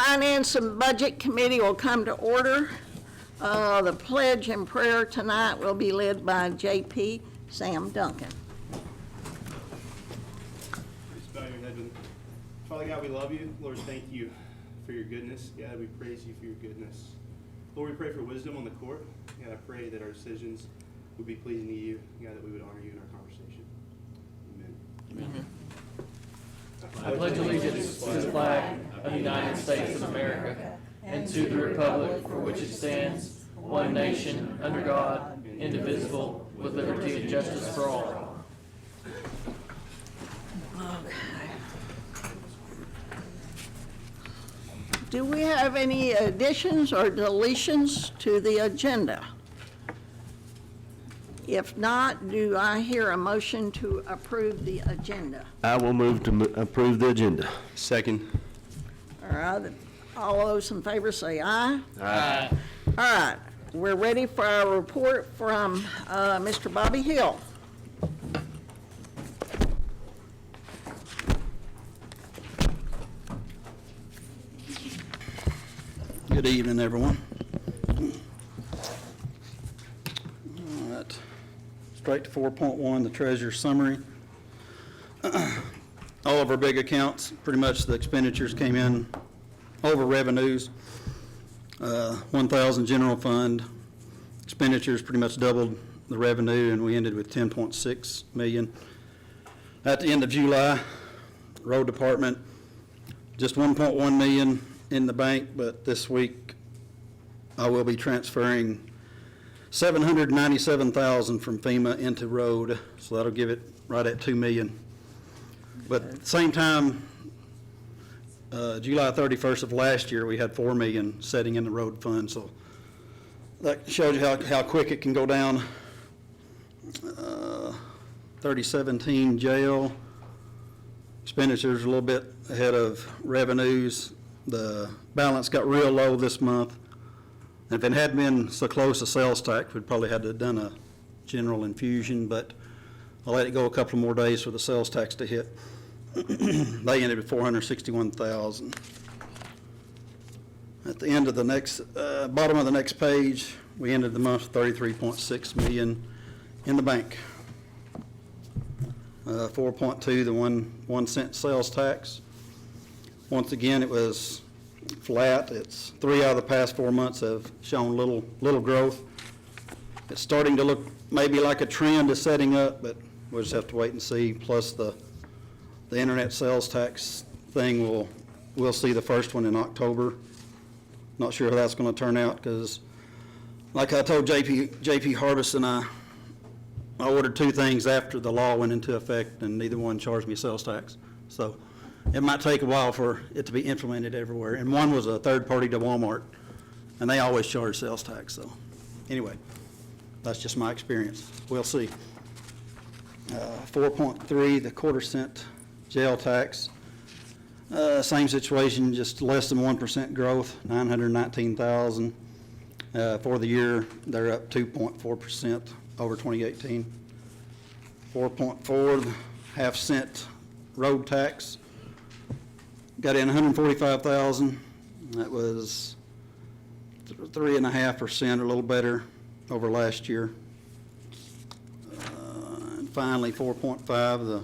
Finance and Budget Committee will come to order. The pledge and prayer tonight will be led by J.P. Sam Duncan. Please bow your head. Father God, we love you. Lord, thank you for your goodness. God, we praise you for your goodness. Lord, we pray for wisdom on the court. God, I pray that our decisions would be pleasing to you. God, that we would honor you in our conversation. Amen. Amen. I pledge allegiance to the flag of the United States of America and to the republic for which it stands, one nation, under God, indivisible, with liberty and justice for all. Okay. Do we have any additions or deletions to the agenda? If not, do I hear a motion to approve the agenda? I will move to approve the agenda. Second. All right, all those in favor say aye. Aye. All right, we're ready for our report from Mr. Bobby Hill. Good evening, everyone. All right, straight to 4.1, the treasurer's summary. All of our big accounts, pretty much the expenditures came in over revenues. 1,000 general fund, expenditures pretty much doubled the revenue, and we ended with 10.6 million. At the end of July, road department, just 1.1 million in the bank, but this week I will be transferring 797,000 from FEMA into road, so that'll give it right at 2 million. But at the same time, July 31st of last year, we had 4 million setting in the road fund, so that shows you how quick it can go down. 3017 jail, expenditures a little bit ahead of revenues. The balance got real low this month. And if it hadn't been so close to sales tax, we'd probably had to have done a general infusion, but I'll let it go a couple more days for the sales tax to hit. They ended at 461,000. At the end of the next, bottom of the next page, we ended the month 33.6 million in the bank. 4.2, the 1 cent sales tax. Once again, it was flat. It's 3 out of the past 4 months have shown little growth. It's starting to look maybe like a trend is setting up, but we'll just have to wait and see. Plus the internet sales tax thing, we'll see the first one in October. Not sure how that's going to turn out, because like I told JP Harbison, I ordered 2 things after the law went into effect, and neither one charged me sales tax. So it might take a while for it to be implemented everywhere. And one was a third party to Walmart, and they always charge sales tax. So anyway, that's just my experience. We'll see. 4.3, the 1/4 cent jail tax. Same situation, just less than 1% growth, 919,000. For the year, they're up 2.4% over 2018. 4.4, the 1/2 cent road tax. Got in 145,000. That was 3.5%, a little better over last year. And finally, 4.5, the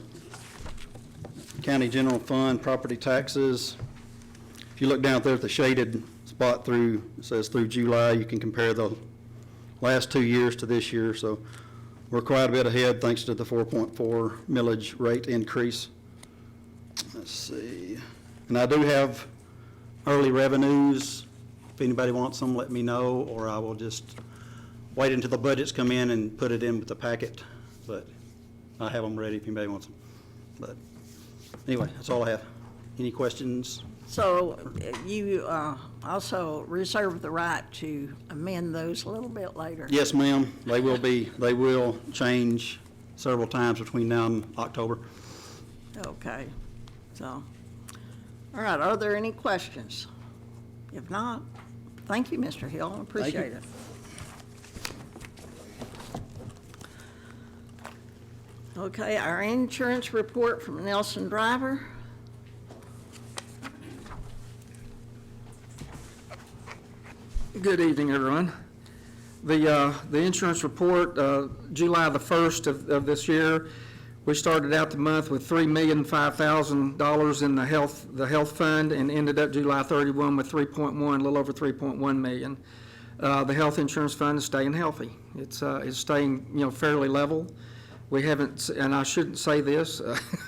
county general fund property taxes. If you look down there at the shaded spot it says through July, you can compare the last 2 years to this year. So we're quite a bit ahead thanks to the 4.4 millage rate increase. Let's see. And I do have early revenues. If anybody wants them, let me know, or I will just wait until the budgets come in and put it in with the packet. But I have them ready if anybody wants them. But anyway, that's all I have. Any questions? So you also reserve the right to amend those a little bit later? Yes, ma'am. They will change several times between now and October. Okay. So, all right, are there any questions? If not, thank you, Mr. Hill. I appreciate it. Okay, our insurance report from Nelson Driver. Good evening, everyone. The insurance report, July the 1st of this year, we started out the month with $3,005,000 in the health fund and ended up July 31 with 3.1, a little over 3.1 million. The health insurance fund is staying healthy. It's staying, fairly level. We haven't, and I shouldn't say this,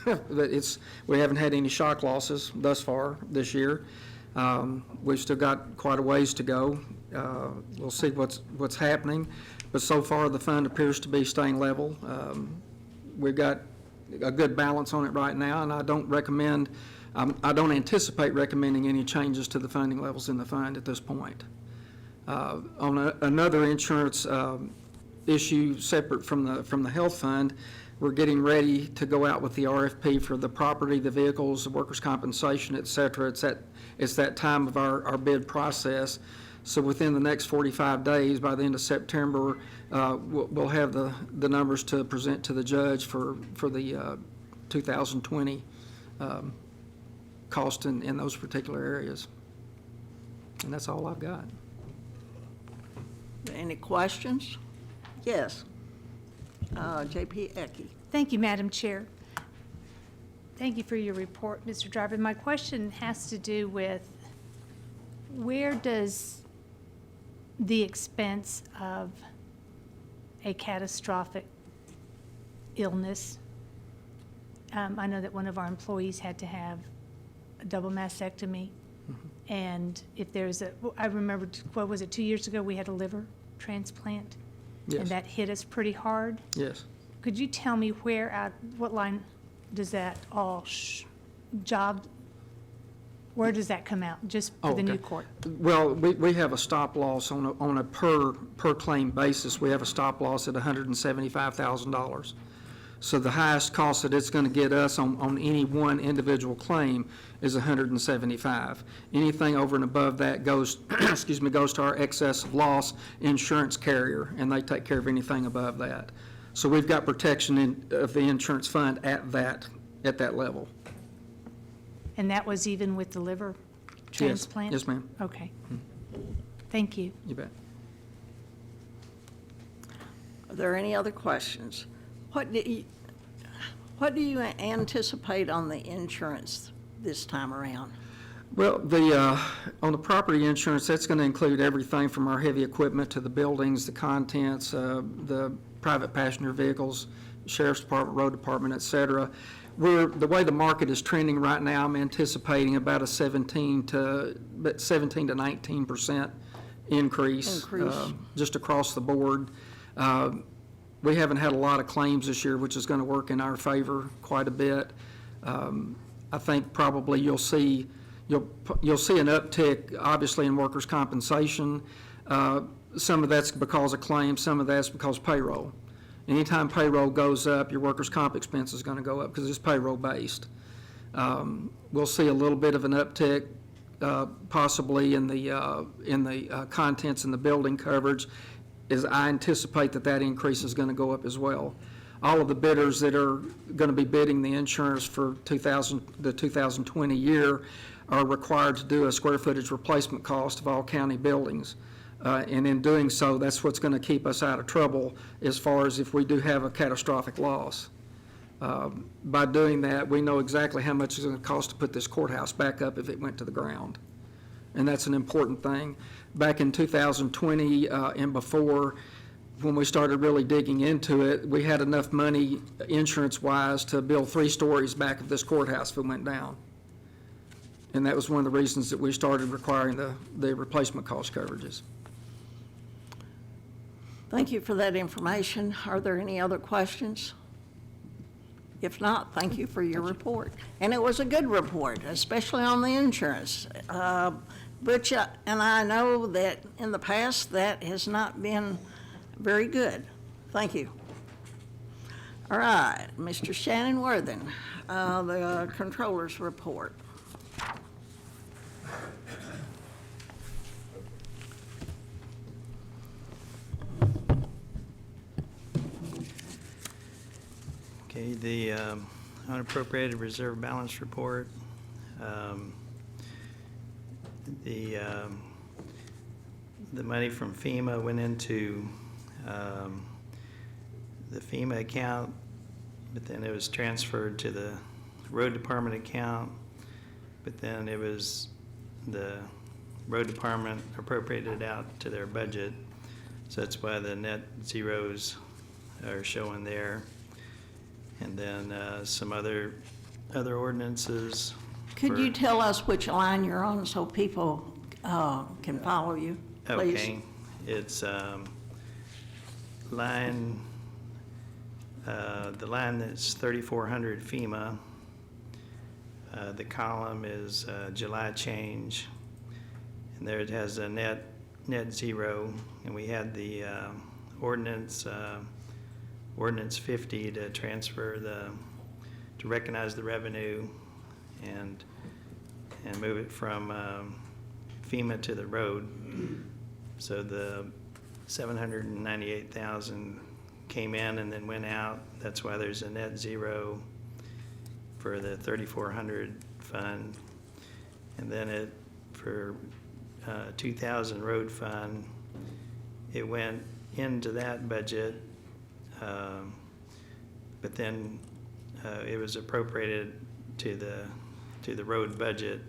but we haven't had any shock losses thus far this year. We've still got quite a ways to go. We'll see what's happening, but so far the fund appears to be staying level. We've got a good balance on it right now, and I don't anticipate recommending any changes to the funding levels in the fund at this point. On another insurance issue separate from the health fund, we're getting ready to go out with the RFP for the property, the vehicles, the workers' compensation, et cetera. It's that time of our bid process. So within the next 45 days, by the end of September, we'll have the numbers to present to the judge for the 2020 cost in those particular areas. And that's all I've got. Any questions? Yes. J.P. Ecke. Thank you, Madam Chair. Thank you for your report, Mr. Driver. My question has to do with where does the expense of a catastrophic illness, I know that one of our employees had to have a double mastectomy, and if there's I remember, what was it, 2 years ago, we had a liver transplant? Yes. And that hit us pretty hard. Yes. Could you tell me what line does that all where does that come out, just for the new court? Well, we have a stop loss on a per claim basis. We have a stop loss at $175,000. So the highest cost that it's going to get us on any one individual claim is $175,000. Anything over and above that goes, goes to our excess of loss insurance carrier, and they take care of anything above that. So we've got protection of the insurance fund at that level. And that was even with the liver transplant? Yes, ma'am. Okay. Thank you. You bet. Are there any other questions? What do you anticipate on the insurance this time around? Well, on the property insurance, that's going to include everything from our heavy equipment to the buildings, the contents, the private passenger vehicles, sheriff's department, road department, et cetera. The way the market is trending right now, I'm anticipating about a 17 to 19% increase. Just across the board. We haven't had a lot of claims this year, which is going to work in our favor quite a bit. I think probably you'll see an uptick, obviously, in workers' compensation. Some of that's because of claims, some of that's because of payroll. Anytime payroll goes up, your workers' comp expense is going to go up because it's payroll-based. We'll see a little bit of an uptick, possibly in the contents and the building coverage, as I anticipate that increase is going to go up as well. All of the bidders that are going to be bidding the insurance for the 2020 year are required to do a square footage replacement cost of all county buildings. And in doing so, that's what's going to keep us out of trouble as far as if we do have a catastrophic loss. By doing that, we know exactly how much it's going to cost to put this courthouse back up if it went to the ground. And that's an important thing. Back in 2020 and before, when we started really digging into it, we had enough money insurance-wise to build 3 stories back of this courthouse if it went down. And that was one of the reasons that we started requiring the replacement cost coverages. Thank you for that information. Are there any other questions? If not, thank you for your report. And it was a good report, especially on the insurance. But and I know that in the past that has not been very good. Thank you. All right, Mr. Shannon Worthen, the Comptroller's report. Okay, the unappropriated reserve balance report. the money from FEMA went into the FEMA account, but then it was transferred to the road department account, but then it was the road department appropriated out to their budget. So that's why the net zeros are showing there. And then some other ordinances. Could for- you tell us which line you're on so people can follow you, please? Okay, it's line, the line that's 3,400 FEMA. The column is July change, and there it has a net zero, and we had the ordinance 50 to transfer to recognize the revenue and move it from FEMA to the road. So the 798,000 came in and then went out. That's why there's a net zero for the 3,400 fund. And then for 2,000 road fund, it went into that budget, but then it was appropriated to the road budget,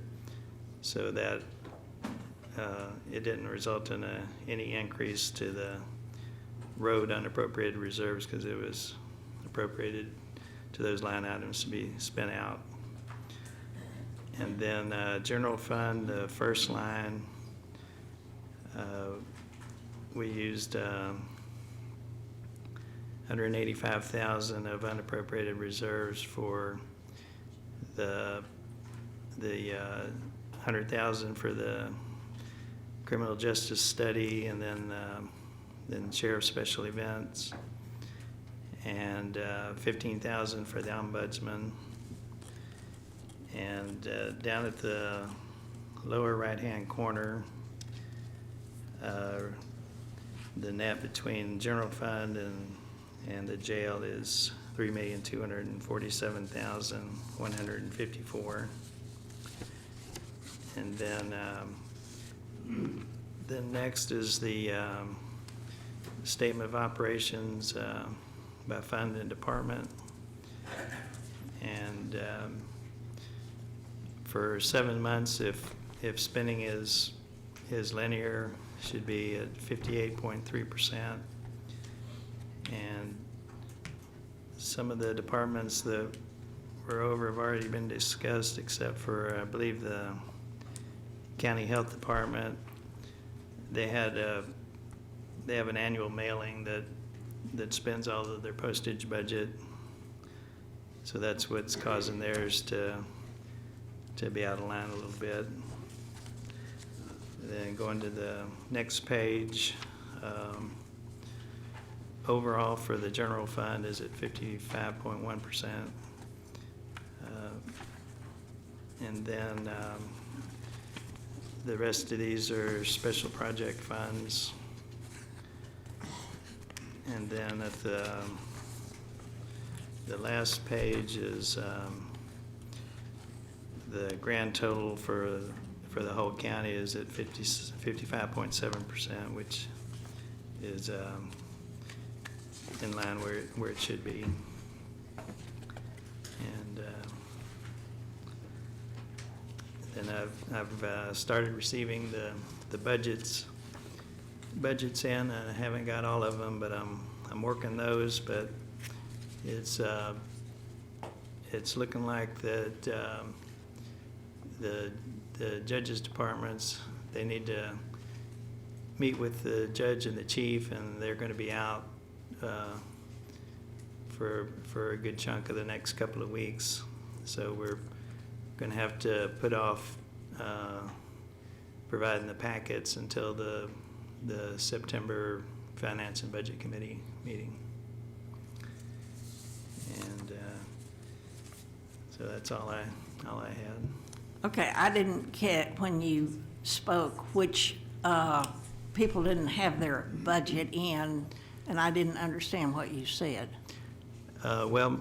so that it didn't result in any increase to the road unappropriated reserves, because it was appropriated to those line items to be spent out. And then general fund, the first line, we used 185,000 of unappropriated reserves for the 100,000 for the criminal justice study, and then sheriff's special events, and 15,000 for the ombudsman. And down at the lower right-hand corner, the net between general fund and the jail is $3,247,154. And then next is the statement of operations by fund and department. And for 7 months, if spending is linear, should be at 58.3%. And some of the departments that were over have already been discussed, except for, I believe, the county health department. They have an annual mailing that spends all of their postage budget. So that's what's causing theirs to be out of line a little bit. Then going to the next page, overall for the general fund is at 55.1%. And then the rest of these are special project funds. And then at the last page is the grand total for the whole county is at 55.7%, which is in line where it should be. And then I've started receiving the budgets in. I haven't got all of them, but I'm working those. But it's looking like that the judges' departments, they need to meet with the judge and the chief, and they're going to be out for a good chunk of the next couple of weeks. So we're going to have to put off providing the packets until the September Finance and Budget Committee meeting. And so that's all I had. Okay, I didn't get, when you spoke, which people didn't have their budget in, and I didn't understand what you said. Well,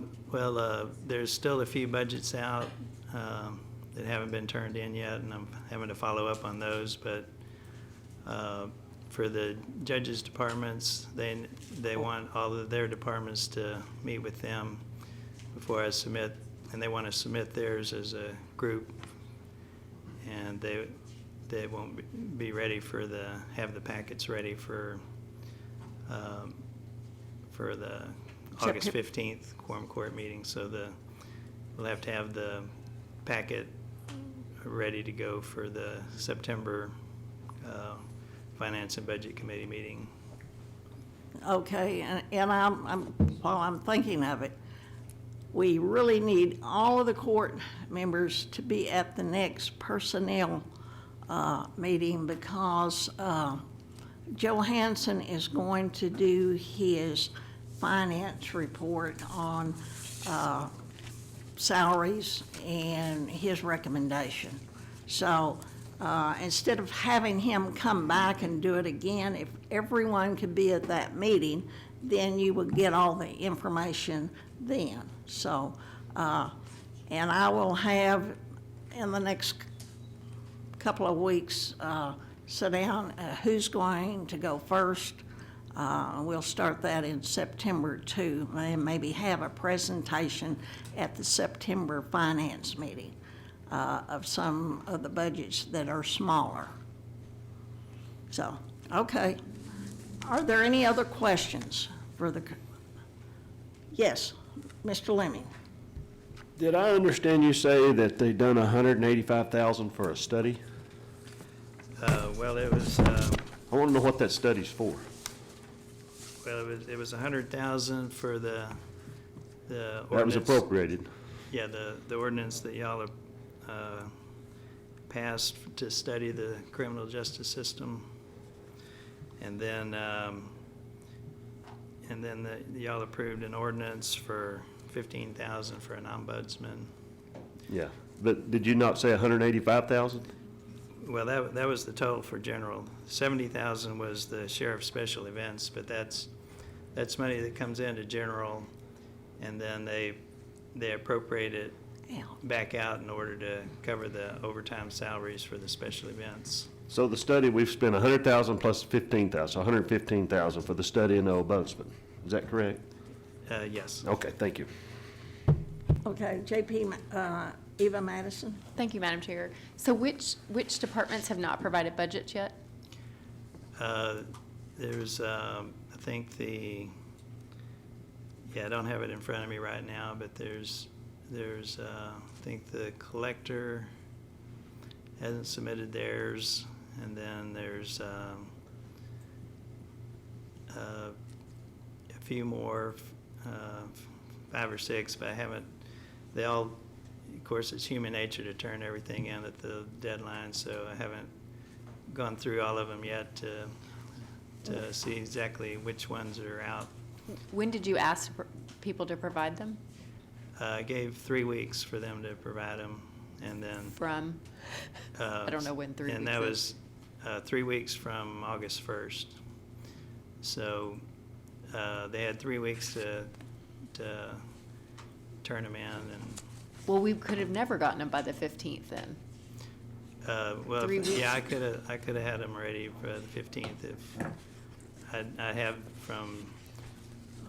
there's still a few budgets out that haven't been turned in yet, and I'm having to follow up on those. But for the judges' departments, they want all of their departments to meet with them before I submit, and they want to submit theirs as a group. And they won't be ready have the packets ready for the August 15th quorum court meeting. So we'll have to have the packet ready to go for the September Finance and Budget Committee meeting. Okay, and while I'm thinking of it, we really need all of the court members to be at the next personnel meeting, because Johansson is going to do his finance report on salaries and his recommendation. So instead of having him come back and do it again, if everyone could be at that meeting, then you would get all the information then. So, and I will have in the next couple of weeks, sit down, who's going to go first. We'll start that in September too, and maybe have a presentation at the September finance meeting of some of the budgets that are smaller. So, okay. Are there any other questions for the, yes, Mr. Lemming? Did I understand you say that they done $185,000 for a study? Well, it was, I want to know what that study's for. well, it was $100,000 for the ordinance. That was appropriated. Yeah, the ordinance that y'all have passed to study the criminal justice system. And then y'all approved an ordinance for $15,000 for an ombudsman. Yeah, but did you not say $185,000? Well, that was the total for general. $70,000 was the sheriff's special events, but that's money that comes into general, and then they appropriate it back out in order to cover the overtime salaries for the special events. So the study, we've spent $100,000 plus $15,000, so $115,000 for the study and the ombudsman. Is that correct? Yes. Okay, thank you. Okay, Eva Madison? Thank you, Madam Chair. So which departments have not provided budgets yet? There's, I think I don't have it in front of me right now, but there's I think the collector hasn't submitted theirs, and then there's a few more, 5 or 6, but I haven't, they all, of course, it's human nature to turn everything in at the deadline, so I haven't gone through all of them yet to see exactly which ones are out. When did you ask for people to provide them? I gave 3 weeks for them to provide them, and then. From? I don't know when 3 weeks And that is. was 3 weeks from August 1st. So they had 3 weeks to turn them in, and. Well, we could have never gotten them by the 15th then. Well, 3 weeks? yeah, I could have had them ready for the 15th if I have from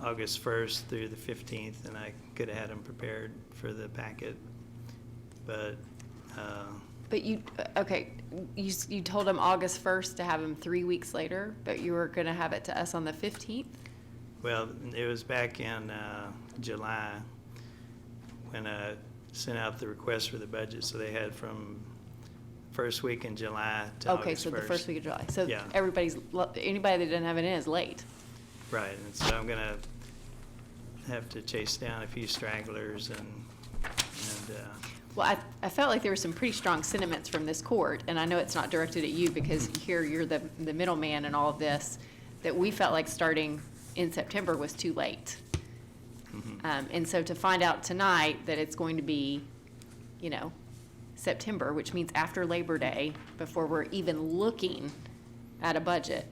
August 1st through the 15th, and I could have had them prepared for the packet, but. But you told them August 1st to have them 3 weeks later, but you were going to have it to us on the 15th? Well, it was back in July when I sent out the request for the budget, so they had from first week in July to August 1st. Okay, so the first week of July. So Yeah. anybody that didn't have it in is late. Right, and so I'm gonna have to chase down a few stragglers and Well, I felt like there were some pretty strong sentiments from this court, and I know it's not directed at you because here you're the middleman in all of this, that we felt like starting in September was too late. And so to find out tonight that it's going to be, September, which means after Labor Day, before we're even looking at a budget,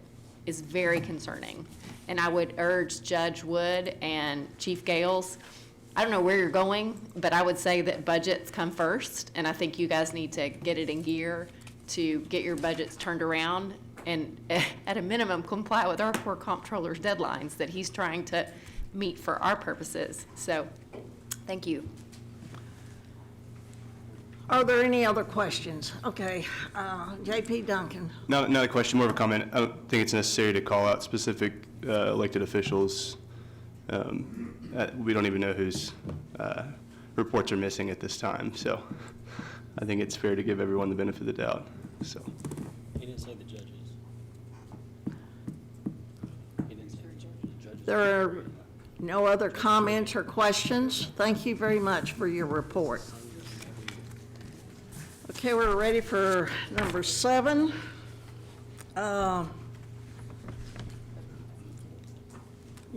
is very concerning. And I would urge Judge Wood and Chief Gales, I don't know where you're going, but I would say that budgets come first, and I think you guys need to get it in gear to get your budgets turned around and at a minimum comply with our poor comptroller's deadlines that he's trying to meet for our purposes. So, thank you. Are there any other questions? Okay, JP Duncan. Not a question, more of a comment. I don't think it's necessary to call out specific elected officials. We don't even know whose reports are missing at this time, so I think it's fair to give everyone the benefit of the doubt, so. He didn't say the judges. He didn't say the judges. There are no other comments or questions. Thank you very much for your report. Okay, we're ready for number 7. You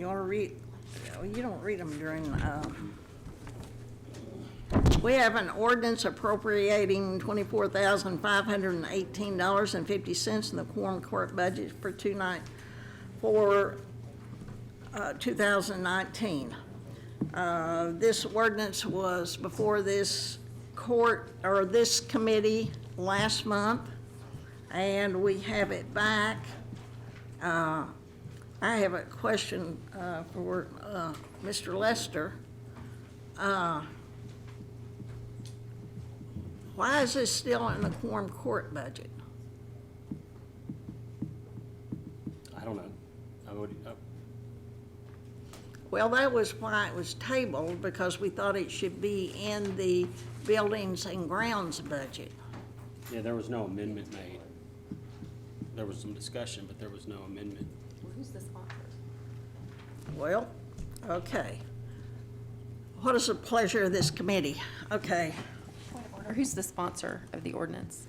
want to read? You don't read them during. We have an ordinance appropriating $24,518.50 in the quorum court budget for 2019. This ordinance was before this court, or this committee, last month, and we have it back. I have a question for Mr. Lester. Why is this still in the quorum court budget? I don't know. Well, that was why it was tabled, because we thought it should be in the buildings and grounds budget. Yeah, there was no amendment made. There was some discussion, but there was no amendment. Who's the sponsor? Well, okay. What is the pleasure of this committee? Okay. Point of order. Who's the sponsor of the ordinance?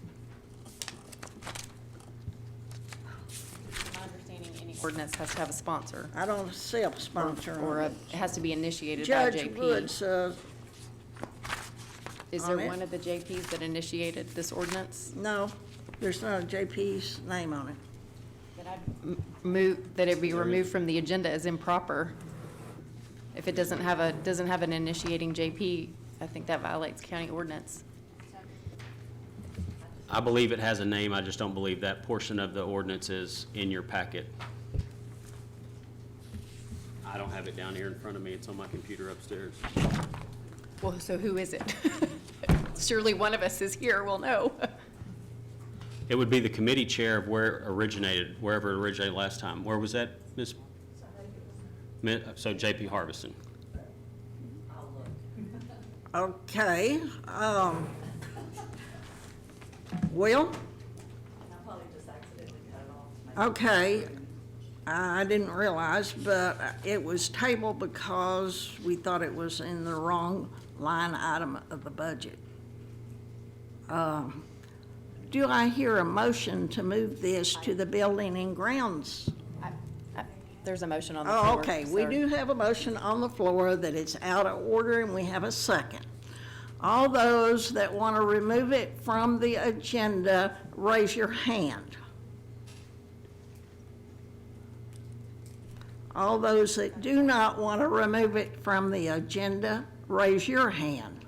My understanding, any ordinance has to have a sponsor. I don't see a sponsor Or on it. it has to be initiated by a Judge JP. Woods, Is on there it. one of the JPs that initiated this ordinance? no, there's not a JP's name on it. That I'd move, that it be removed from the agenda as improper. If it doesn't have an initiating JP, I think that violates county ordinance. I believe it has a name, I just don't believe that portion of the ordinance is in your packet. I don't have it down here in front of me, it's on my computer upstairs. Well, so who is it? Surely one of us is here, we'll know. It would be the committee chair of where it originated, wherever it originated last time. Where was that, Ms.? So JP Harbison. Okay, Will? Okay, I didn't realize, but it was tabled because we thought it was in the wrong line item of the budget. Do I hear a motion to move this to the building and grounds? There's a motion on the floor. Oh, okay, we sir. do have a motion on the floor that it's out of order, and we have a second. All those that want to remove it from the agenda, raise your hand. All those that do not want to remove it from the agenda, raise your hand.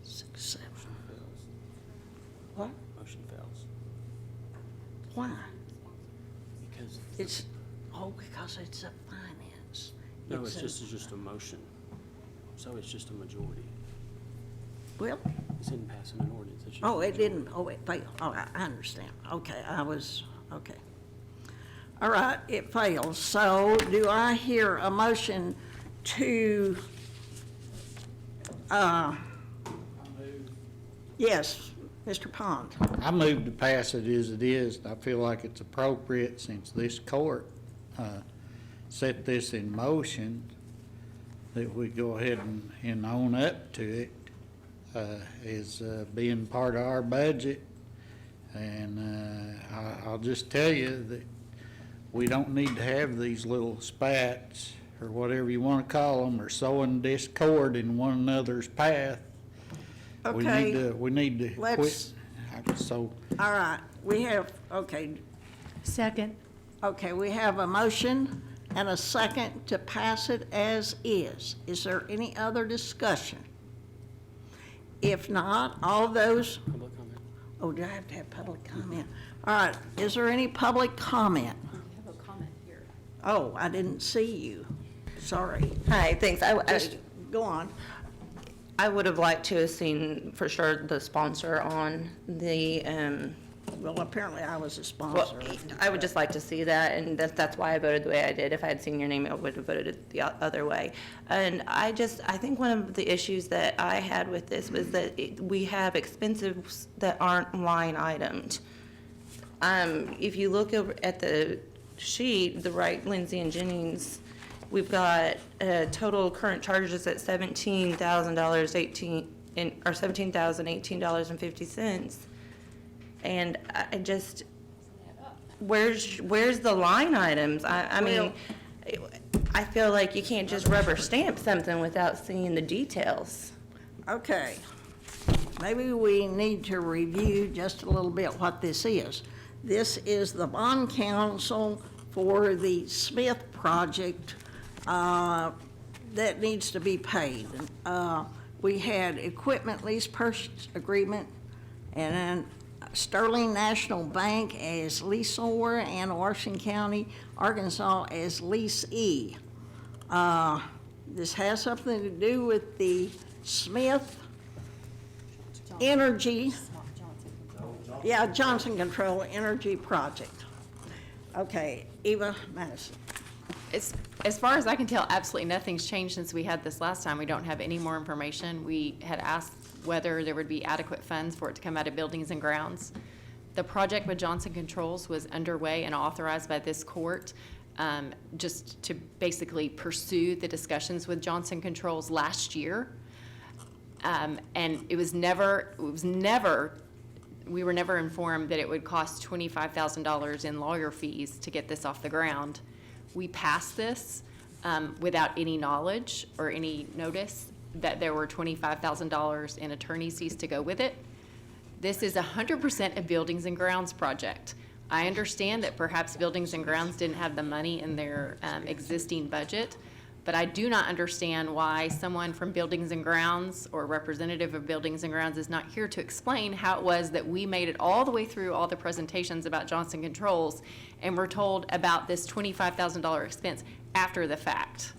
6, 7. What? Motion fails. Why? Because, It's, because it's a finance. no, It's it's just a motion. So it's just a majority. Well, It's in passing an ordinance. It's just oh, a it majority. didn't, it failed. Oh, I understand. Okay, okay. All right, it fails. So do I hear a motion to, yes, Mr. Pond? I move to pass it as it is. I feel like it's appropriate since this court set this in motion, that we go ahead and own up to it as being part of our budget. And I'll just tell you that we don't need to have these little spats, or whatever you want to call them, or sowing discord in one another's path. Okay. We need to quit. Let's- So, All right, we have, okay, Second. okay, we have a motion and a second to pass it as is. Is there any other discussion? If not, all those, Public comment. Oh, do I have to have public comment? All right, is there any public comment? We have a comment here. Oh, I didn't see you. Sorry. Hi, thanks. Just go on. I would have liked to have seen for sure the sponsor on the, Well, apparently I was a well, sponsor. I would just like to see that, and that's why I voted the way I did. If I had seen your name, I would have voted it the other way. And I think one of the issues that I had with this was that we have expenses that aren't line itemed. If you look over at the sheet, the right, Lindsay and Jennings, we've got total current charges at $17,018, or $17,018.50. And I just, where's the line items? I mean, I feel like you can't just rubber stamp something without seeing the details. Okay. Maybe we need to review just a little bit what this is. This is the bond counsel for the Smith project that needs to be paid. We had equipment lease purchase agreement, and then Sterling National Bank as leaseor and Washington County, Arkansas as leasee. This has something to do with the Smith Energy, Johnson Control Energy Project. Okay, Eva Madison. As far as I can tell, absolutely nothing's changed since we had this last time. We don't have any more information. We had asked whether there would be adequate funds for it to come out of buildings and grounds. The project with Johnson Controls was underway and authorized by this court just to basically pursue the discussions with Johnson Controls last year. And we were never informed that it would cost $25,000 in lawyer fees to get this off the ground. We passed this without any knowledge or any notice that there were $25,000 in attorney's fees to go with it. This is 100% a buildings and grounds project. I understand that perhaps buildings and grounds didn't have the money in their existing budget, but I do not understand why someone from buildings and grounds or representative of buildings and grounds is not here to explain how it was that we made it all the way through all the presentations about Johnson Controls and were told about this $25,000 expense after the fact.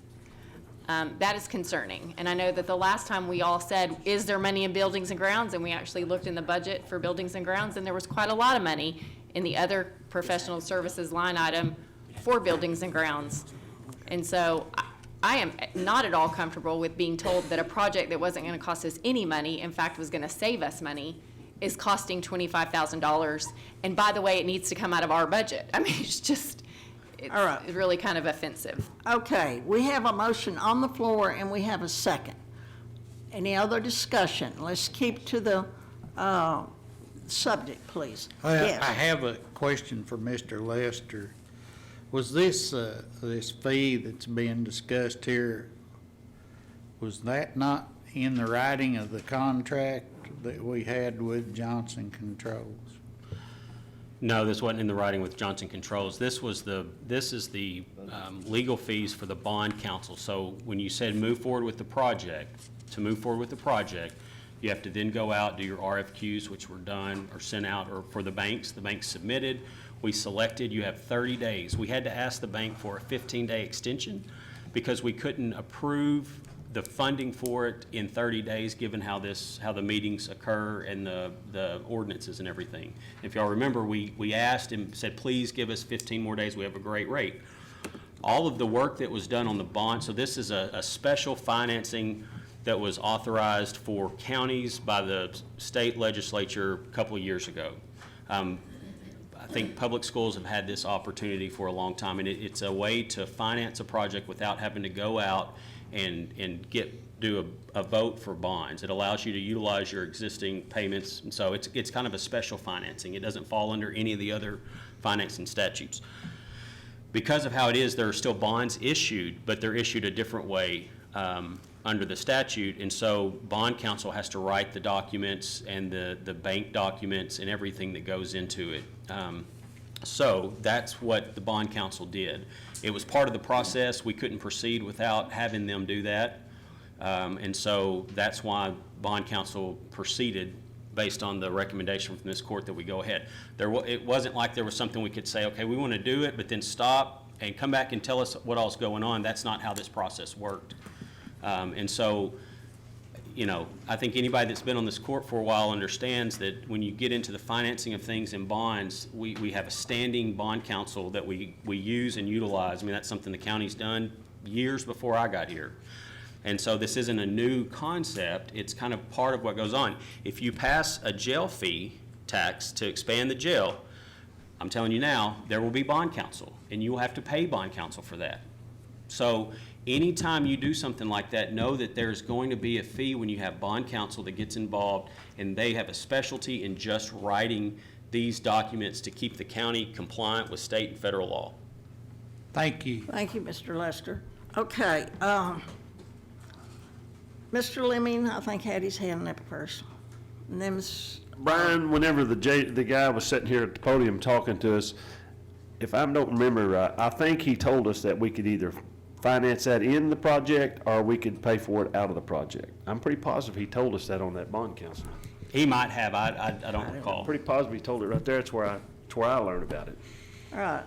That is concerning. And I know that the last time we all said, is there money in buildings and grounds? And we actually looked in the budget for buildings and grounds, and there was quite a lot of money in the other professional services line item for buildings and grounds. And so I am not at all comfortable with being told that a project that wasn't going to cost us any money, in fact was going to save us money, is costing $25,000. And by the way, it needs to come out of our budget. I mean, All right. it's really kind of offensive. Okay, we have a motion on the floor and we have a second. Any other discussion? Let's keep to the subject, please. I Yes. have a question for Mr. Lester. Was this fee that's being discussed here, was that not in the writing of the contract that we had with Johnson Controls? No, this wasn't in the writing with Johnson Controls. This is the legal fees for the bond counsel. So when you said move forward with the project, you have to then go out, do your RFQs, which were done or sent out, or for the banks submitted. We selected, you have 30 days. We had to ask the bank for a 15-day extension because we couldn't approve the funding for it in 30 days, given how the meetings occur and the ordinances and everything. If y'all remember, we asked and said, please give us 15 more days, we have a great rate. All of the work that was done on the bond, so this is a special financing that was authorized for counties by the state legislature a couple of years ago. I think public schools have had this opportunity for a long time, and it's a way to finance a project without having to go out and do a vote for bonds. It allows you to utilize your existing payments, and so it's kind of a special financing. It doesn't fall under any of the other financing statutes. Because of how it is, there are still bonds issued, but they're issued a different way under the statute, and so bond counsel has to write the documents and the bank documents and everything that goes into it. So that's what the bond counsel did. It was part of the process. We couldn't proceed without having them do that. And so that's why bond counsel proceeded based on the recommendation from this court that we go ahead. It wasn't like there was something we could say, okay, we want to do it, but then stop and come back and tell us what all's going on. That's not how this process worked. And so, you know, I think anybody that's been on this court for a while understands that when you get into the financing of things in bonds, we have a standing bond counsel that we use and utilize. I mean, that's something the county's done years before I got here. And so this isn't a new concept. It's kind of part of what goes on. If you pass a jail fee tax to expand the jail, I'm telling you now, there will be bond counsel, and you will have to pay bond counsel for that. So anytime you do something like that, know that there's going to be a fee when you have bond counsel that gets involved, and they have a specialty in just writing these documents to keep the county compliant with state and federal law. Thank you. Thank you, Mr. Lester. Okay, Mr. Lemming, I think, had his hand up first. And then Ms. Brian, whenever the guy was sitting here at the podium talking to us, if I don't remember right, I think he told us that we could either finance that in the project or we could pay for it out of the project. I'm pretty positive he told us that on that bond council. He might have, I don't recall. I'm pretty positive he told it right there. That's where I learned about it. All right,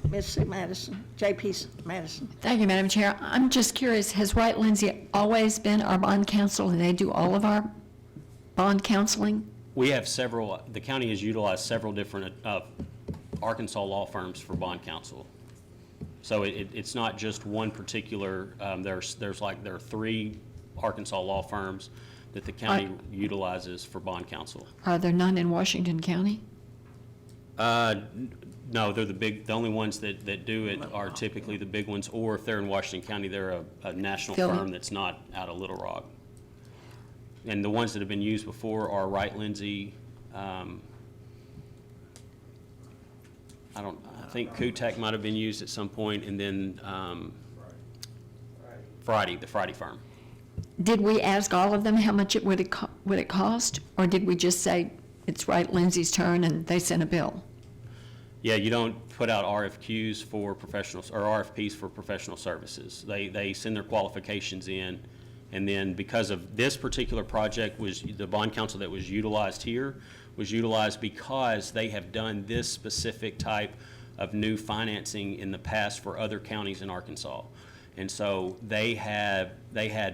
Ms. C. Madison, J.P. Madison. Thank you, Madam Chair. I'm just curious, has Wright Lindsay always been our bond counsel, and they do all of our bond counseling? We have several, the county has utilized several different Arkansas law firms for bond counsel. So it's not just one particular, there are 3 Arkansas law firms that the county utilizes for bond counsel. Are there none in Washington County? No, they're the only ones that do it are typically the big ones, or if they're in Washington County, they're a national firm that's not out of Little Rock. And the ones that have been used before are Wright Lindsay, I think Kutek might have been used at some point, and then the Friday firm. Did we ask all of them how much would it cost, or did we just say it's Wright Lindsay's turn and they sent a bill? Yeah, you don't put out RFQs for professionals or RFPs for professional services. They send their qualifications in, and then because of this particular project, was the bond counsel that was utilized here was utilized because they have done this specific type of new financing in the past for other counties in Arkansas. And so they had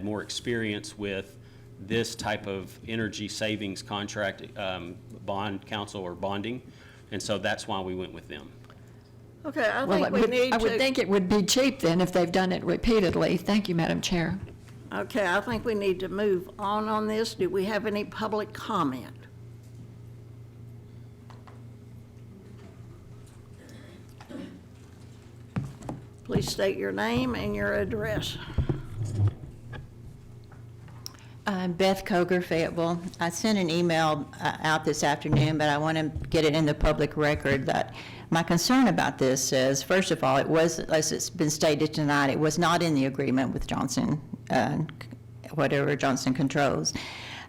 more experience with this type of energy savings contract bond counsel or bonding, and so that's why we went with them. Okay, I think we need to. I would think it would be cheap then if they've done it repeatedly. Thank you, Madam Chair. Okay, I think we need to move on this. Do we have any public comment? Please state your name and your address. Beth Koger, Fayetteville. I sent an email out this afternoon, but I want to get it in the public record that my concern about this is, first of all, it was, as it's been stated tonight, it was not in the agreement with Johnson, whatever Johnson Controls.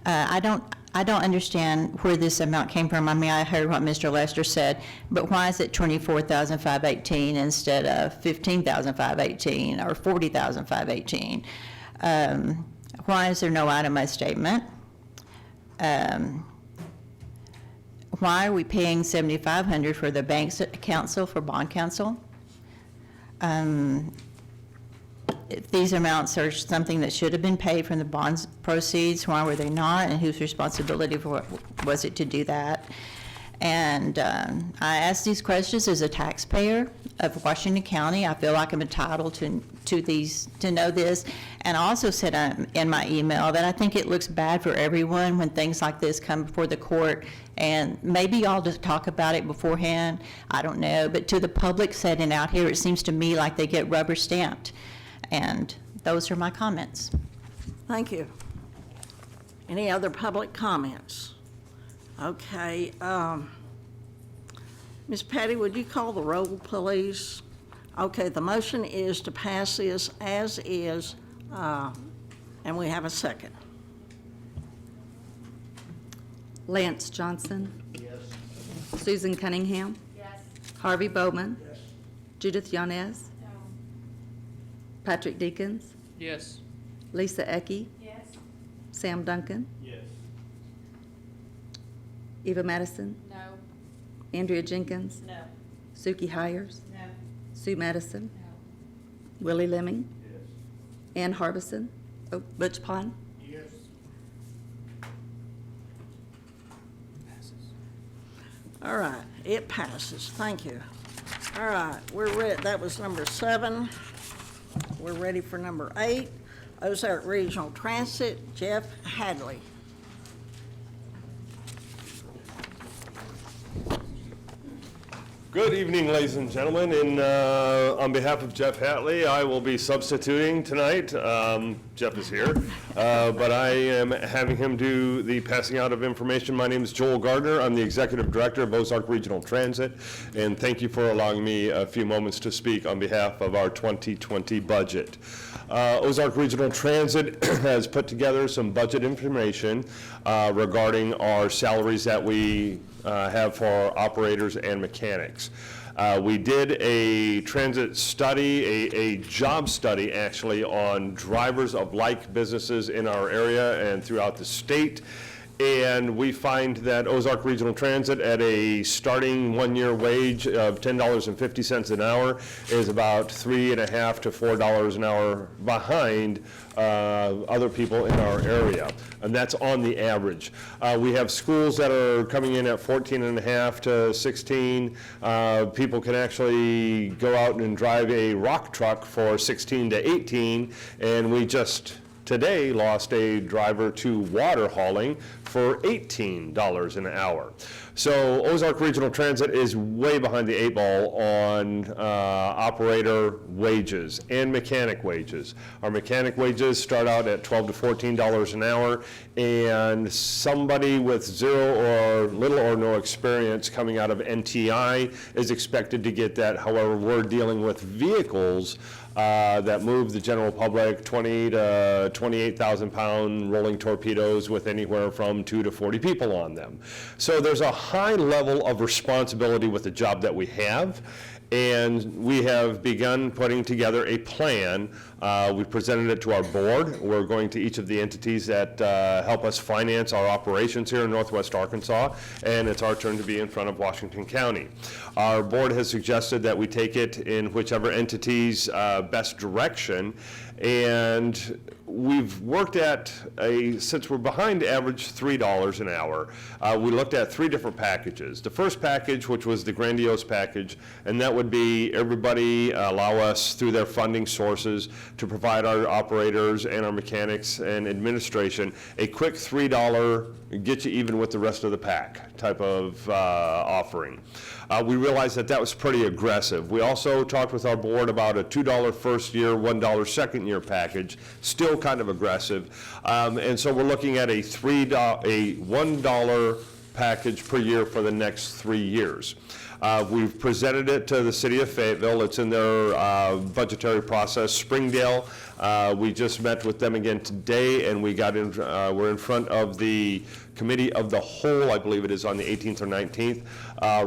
I don't understand where this amount came from. I mean, I heard what Mr. Lester said, but why is it $24,518 instead of $15,518 or $40,518? Why is there no itemized statement? Why are we paying $7,500 for the bank's counsel for bond counsel? If these amounts are something that should have been paid from the bonds proceeds, why were they not, and whose responsibility was it to do that? And I ask these questions as a taxpayer of Washington County. I feel like I'm entitled to know this. And I also said in my email that I think it looks bad for everyone when things like this come before the court. And maybe y'all just talk about it beforehand. I don't know. But to the public setting out here, it seems to me like they get rubber stamped. And those are my comments. Thank you. Any other public comments? Okay, Ms. Patty, would you call the roll, please? Okay, the motion is to pass this as is, and we have a second. Lance Johnson. Yes. Susan Cunningham. Yes. Harvey Bowman. Yes. Judith Yanez. No. Patrick Deakins. Yes. Lisa Ecke. Yes. Sam Duncan. Yes. Eva Madison, No. Andrea Jenkins, No. Suki Hires, No. Sue Madison, No. Willie Lemming, Ann Harbison, oh, Butch Pond. Yes. All right, it passes, thank you. All right, we're ready, that was number 7. We're ready for number 8, Ozark Regional Transit, Jeff Hadley. Good evening, ladies and gentlemen, and on behalf of Jeff Hatley, I will be substituting tonight. Jeff is here, but I am having him do the passing out of information. My name is Joel Gardner. I'm the Executive Director of Ozark Regional Transit, and thank you for allowing me a few moments to speak on behalf of our 2020 budget. Ozark Regional Transit has put together some budget information regarding our salaries that we have for our operators and mechanics. We did a transit study, a job study actually, on drivers of like businesses in our area and throughout the state. And we find that Ozark Regional Transit, at a starting one-year wage of $10.50 an hour, is about $3.50 to $4 an hour behind other people in our area, and that's on the average. We have schools that are coming in at 14.5 to 16. People can actually go out and drive a rock truck for 16 to 18, and we just today lost a driver to water hauling for $18 an hour. So Ozark Regional Transit is way behind the 8 ball on operator wages and mechanic wages. Our mechanic wages start out at $12 to $14 an hour, and somebody with zero or little or no experience coming out of NTI is expected to get that. However, we're dealing with vehicles that move the general public, 20 to 28,000 pound rolling torpedoes with anywhere from 2 to 40 people on them. So there's a high level of responsibility with the job that we have, and we have begun putting together a plan. We presented it to our board. We're going to each of the entities that help us finance our operations here in Northwest Arkansas, and it's our turn to be in front of Washington County. Our board has suggested that we take it in whichever entity's best direction, and we've worked at since we're behind average $3 an hour, we looked at 3 different packages. The first package, which was the grandiose package, and that would be everybody allow us through their funding sources to provide our operators and our mechanics and administration a quick $3, get you even with the rest of the pack type of offering. We realized that that was pretty aggressive. We also talked with our board about a $2 first year, $1 second year package, still kind of aggressive. And so we're looking at a $1 package per year for the next 3 years. We've presented it to the city of Fayetteville. It's in their budgetary process. Springdale, we just met with them again today, and we got in, we're in front of the committee of the whole, I believe it is on the 18th or 19th.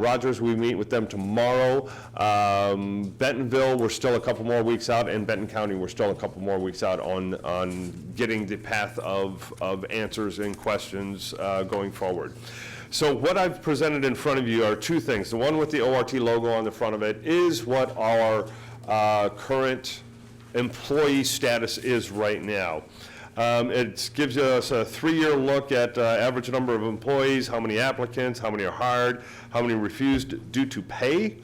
Rogers, we meet with them tomorrow. Bentonville, we're still a couple more weeks out, and Benton County, we're still a couple more weeks out on getting the path of answers and questions going forward. So what I've presented in front of you are 2 things. The one with the ORT logo on the front of it is what our current employee status is right now. It gives us a 3-year look at average number of employees, how many applicants, how many are hired, how many refused due to pay,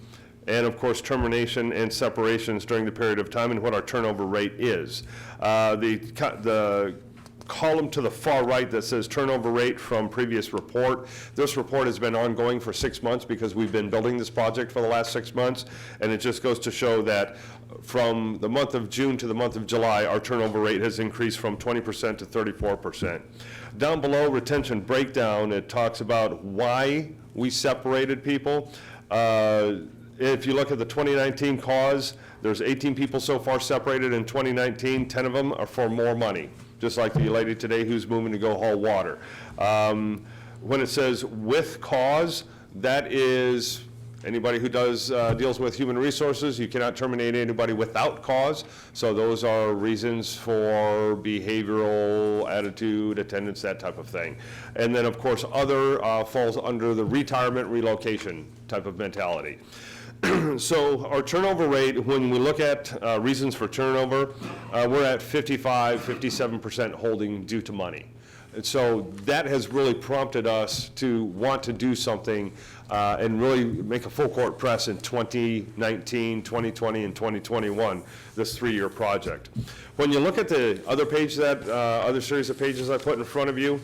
and of course termination and separations during the period of time, and what our turnover rate is. The column to the far right that says turnover rate from previous report. This report has been ongoing for 6 months because we've been building this project for the last 6 months, and it just goes to show that from the month of June to the month of July, our turnover rate has increased from 20% to 34%. Down below, retention breakdown, it talks about why we separated people. If you look at the 2019 cause, there's 18 people so far separated in 2019, 10 of them are for more money, just like the lady today who's moving to go haul water. When it says with cause, that is Anybody who deals with human resources, you cannot terminate anybody without cause. So those are reasons for behavioral, attitude, attendance, that type of thing. And then, of course, other falls under the retirement relocation type of mentality. So our turnover rate, when we look at reasons for turnover, we're at 57% holding due to money. And so that has really prompted us to want to do something and really make a full court press in 2019, 2020, and 2021, this 3-year project. When you look at the other page, that other series of pages I put in front of you,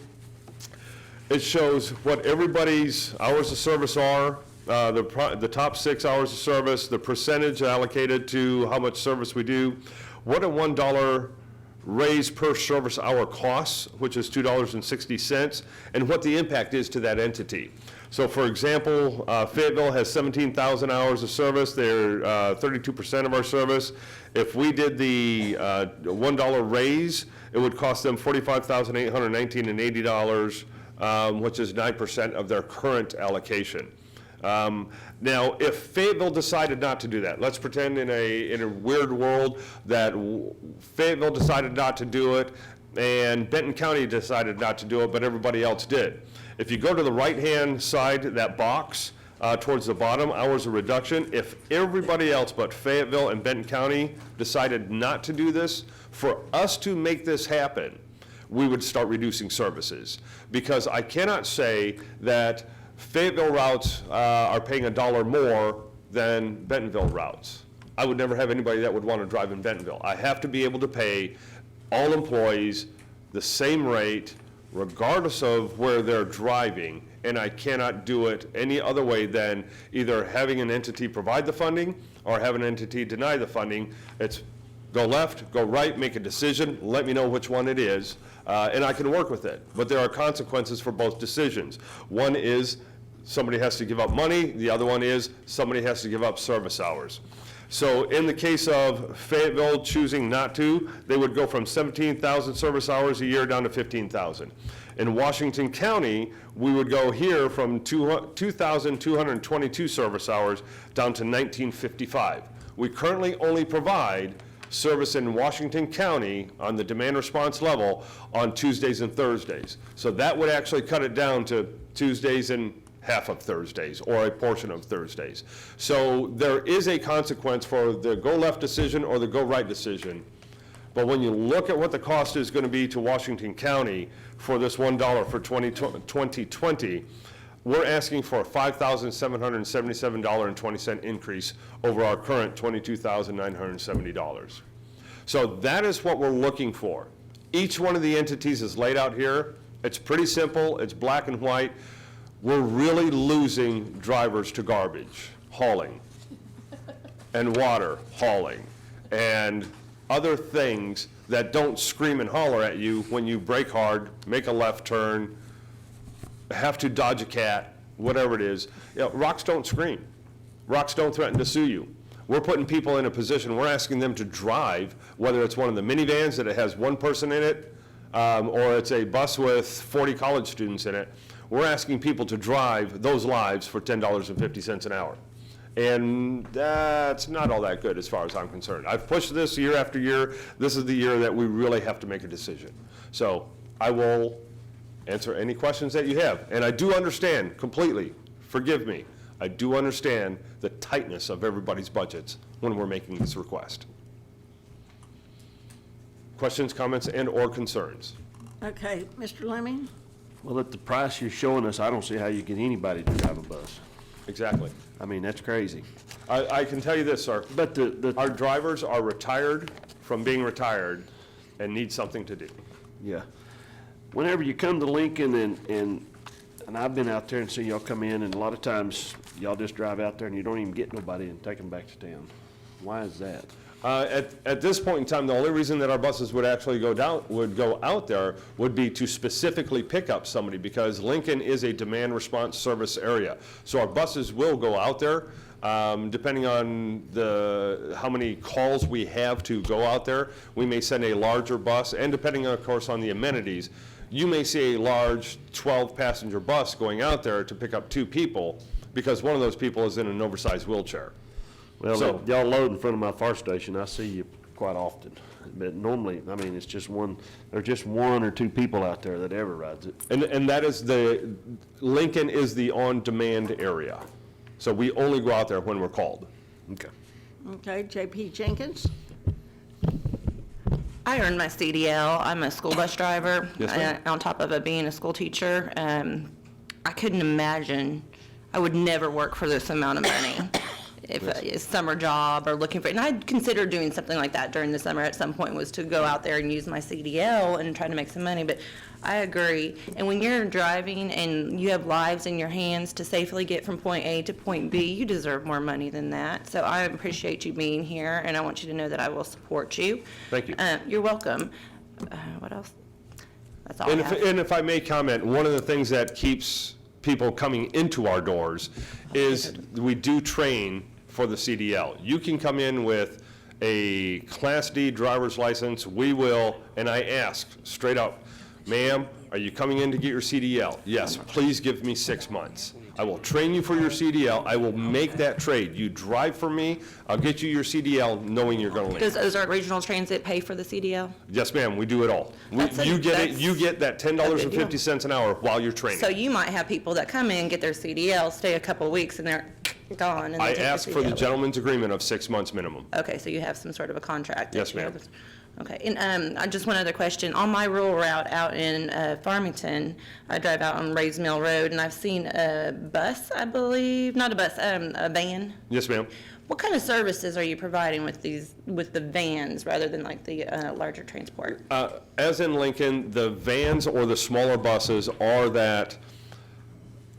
it shows what everybody's hours of service are, the top 6 hours of service, the percentage allocated to how much service we do, what a $1 raise per service hour costs, which is $2.60, and what the impact is to that entity. So for example, Fayetteville has 17,000 hours of service. They're 32% of our service. If we did the $1 raise, it would cost them $45,819.80, which is 9% of their current allocation. Now, if Fayetteville decided not to do that, let's pretend in a weird world that Fayetteville decided not to do it and Benton County decided not to do it, but everybody else did. If you go to the right-hand side, that box towards the bottom, hours of reduction, if everybody else but Fayetteville and Benton County decided not to do this, for us to make this happen, we would start reducing services. Because I cannot say that Fayetteville routes are paying $1 more than Bentonville routes. I would never have anybody that would want to drive in Bentonville. I have to be able to pay all employees the same rate regardless of where they're driving, and I cannot do it any other way than either having an entity provide the funding or have an entity deny the funding. It's go left, go right, make a decision, let me know which one it is, and I can work with it. But there are consequences for both decisions. One is somebody has to give up money. The other one is somebody has to give up service hours. So in the case of Fayetteville choosing not to, they would go from 17,000 service hours a year down to 15,000. In Washington County, we would go here from 2,222 service hours down to 1,955. We currently only provide service in Washington County on the demand response level on Tuesdays and Thursdays. So that would actually cut it down to Tuesdays and half of Thursdays or a portion of Thursdays. So there is a consequence for the go left decision or the go right decision. But when you look at what the cost is going to be to Washington County for this $1 for 2020, we're asking for a $5,777.20 increase over our current $22,970. So that is what we're looking for. Each one of the entities is laid out here. It's pretty simple. It's black and white. We're really losing drivers to garbage hauling and water hauling and other things that don't scream and holler at you when you brake hard, make a left turn, have to dodge a cat, whatever it is. You know, rocks don't scream. Rocks don't threaten to sue you. We're putting people in a position, we're asking them to drive, whether it's one of the minivans that it has one person in it, or it's a bus with 40 college students in it. We're asking people to drive those lives for $10.50 an hour. And that's not all that good as far as I'm concerned. I've pushed this year after year. This is the year that we really have to make a decision. So I will answer any questions that you have. And I do understand completely, forgive me, I do understand the tightness of everybody's budgets when we're making this request. Questions, comments, and/or concerns? Okay, Mr. Lemming? Well, at the price you're showing us, I don't see how you get anybody to drive a bus. Exactly. I mean, that's crazy. I can tell you this, sir. But our drivers are retired from being retired and need something to do. Yeah. Whenever you come to Lincoln and I've been out there and seen y'all come in, and a lot of times y'all just drive out there and you don't even get nobody and take them back to town. Why is that? At this point in time, the only reason that our buses would actually go out there would be to specifically pick up somebody, because Lincoln is a demand response service area. So our buses will go out there, depending on how many calls we have to go out there. We may send a larger bus, and depending, of course, on the amenities, you may see a large 12-passenger bus going out there to pick up 2 people. because one of those people is in an oversized wheelchair. Well, So- y'all load in front of my fire station, I see you quite often. But normally, I mean, it's just there's just one or two people out there that ever rides it. And that is Lincoln is the on-demand area. So we only go out there when we're called. Okay. Okay, J.P. Jenkins? I earned my CDL. I'm a school bus driver. Yes, ma'am. On top of it being a school teacher. I couldn't imagine, I would never work for this amount of money. If a summer job or looking for, and I'd consider doing something like that during the summer at some point, was to go out there and use my CDL and try to make some money, but I agree. And when you're driving and you have lives in your hands to safely get from point A to point B, you deserve more money than that. So I appreciate you being here, and I want you to know that I will support you. Thank you. You're welcome. What else? That's all I have. And if I may comment, one of the things that keeps people coming into our doors is we do train for the CDL. You can come in with a Class D driver's license, we will, and I ask straight up, ma'am, are you coming in to get your CDL? Yes, please give me 6 months. I will train you for your CDL, I will make that trade. You drive for me, I'll get you your CDL knowing you're gonna Does leave. Ozark Regional Transit pay for the CDL? Yes, ma'am, we do it all. That's You get it, that's you get that a big deal. $10.50 an hour while you're training. So you might have people that come in, get their CDL, stay a couple of weeks, and they're gone. and they I take their ask for the CDL. gentleman's agreement of 6 months minimum. Okay, so you have some sort of a contract. that Yes, you ma'am. have. Okay, and just one other question. On my rural route out in Farmington, I drive out on Rays Mill Road, and I've seen a bus, I believe, not a bus, a van. Yes, ma'am. What kind of services are you providing with the vans rather than like the larger transport? As in Lincoln, the vans or the smaller buses are that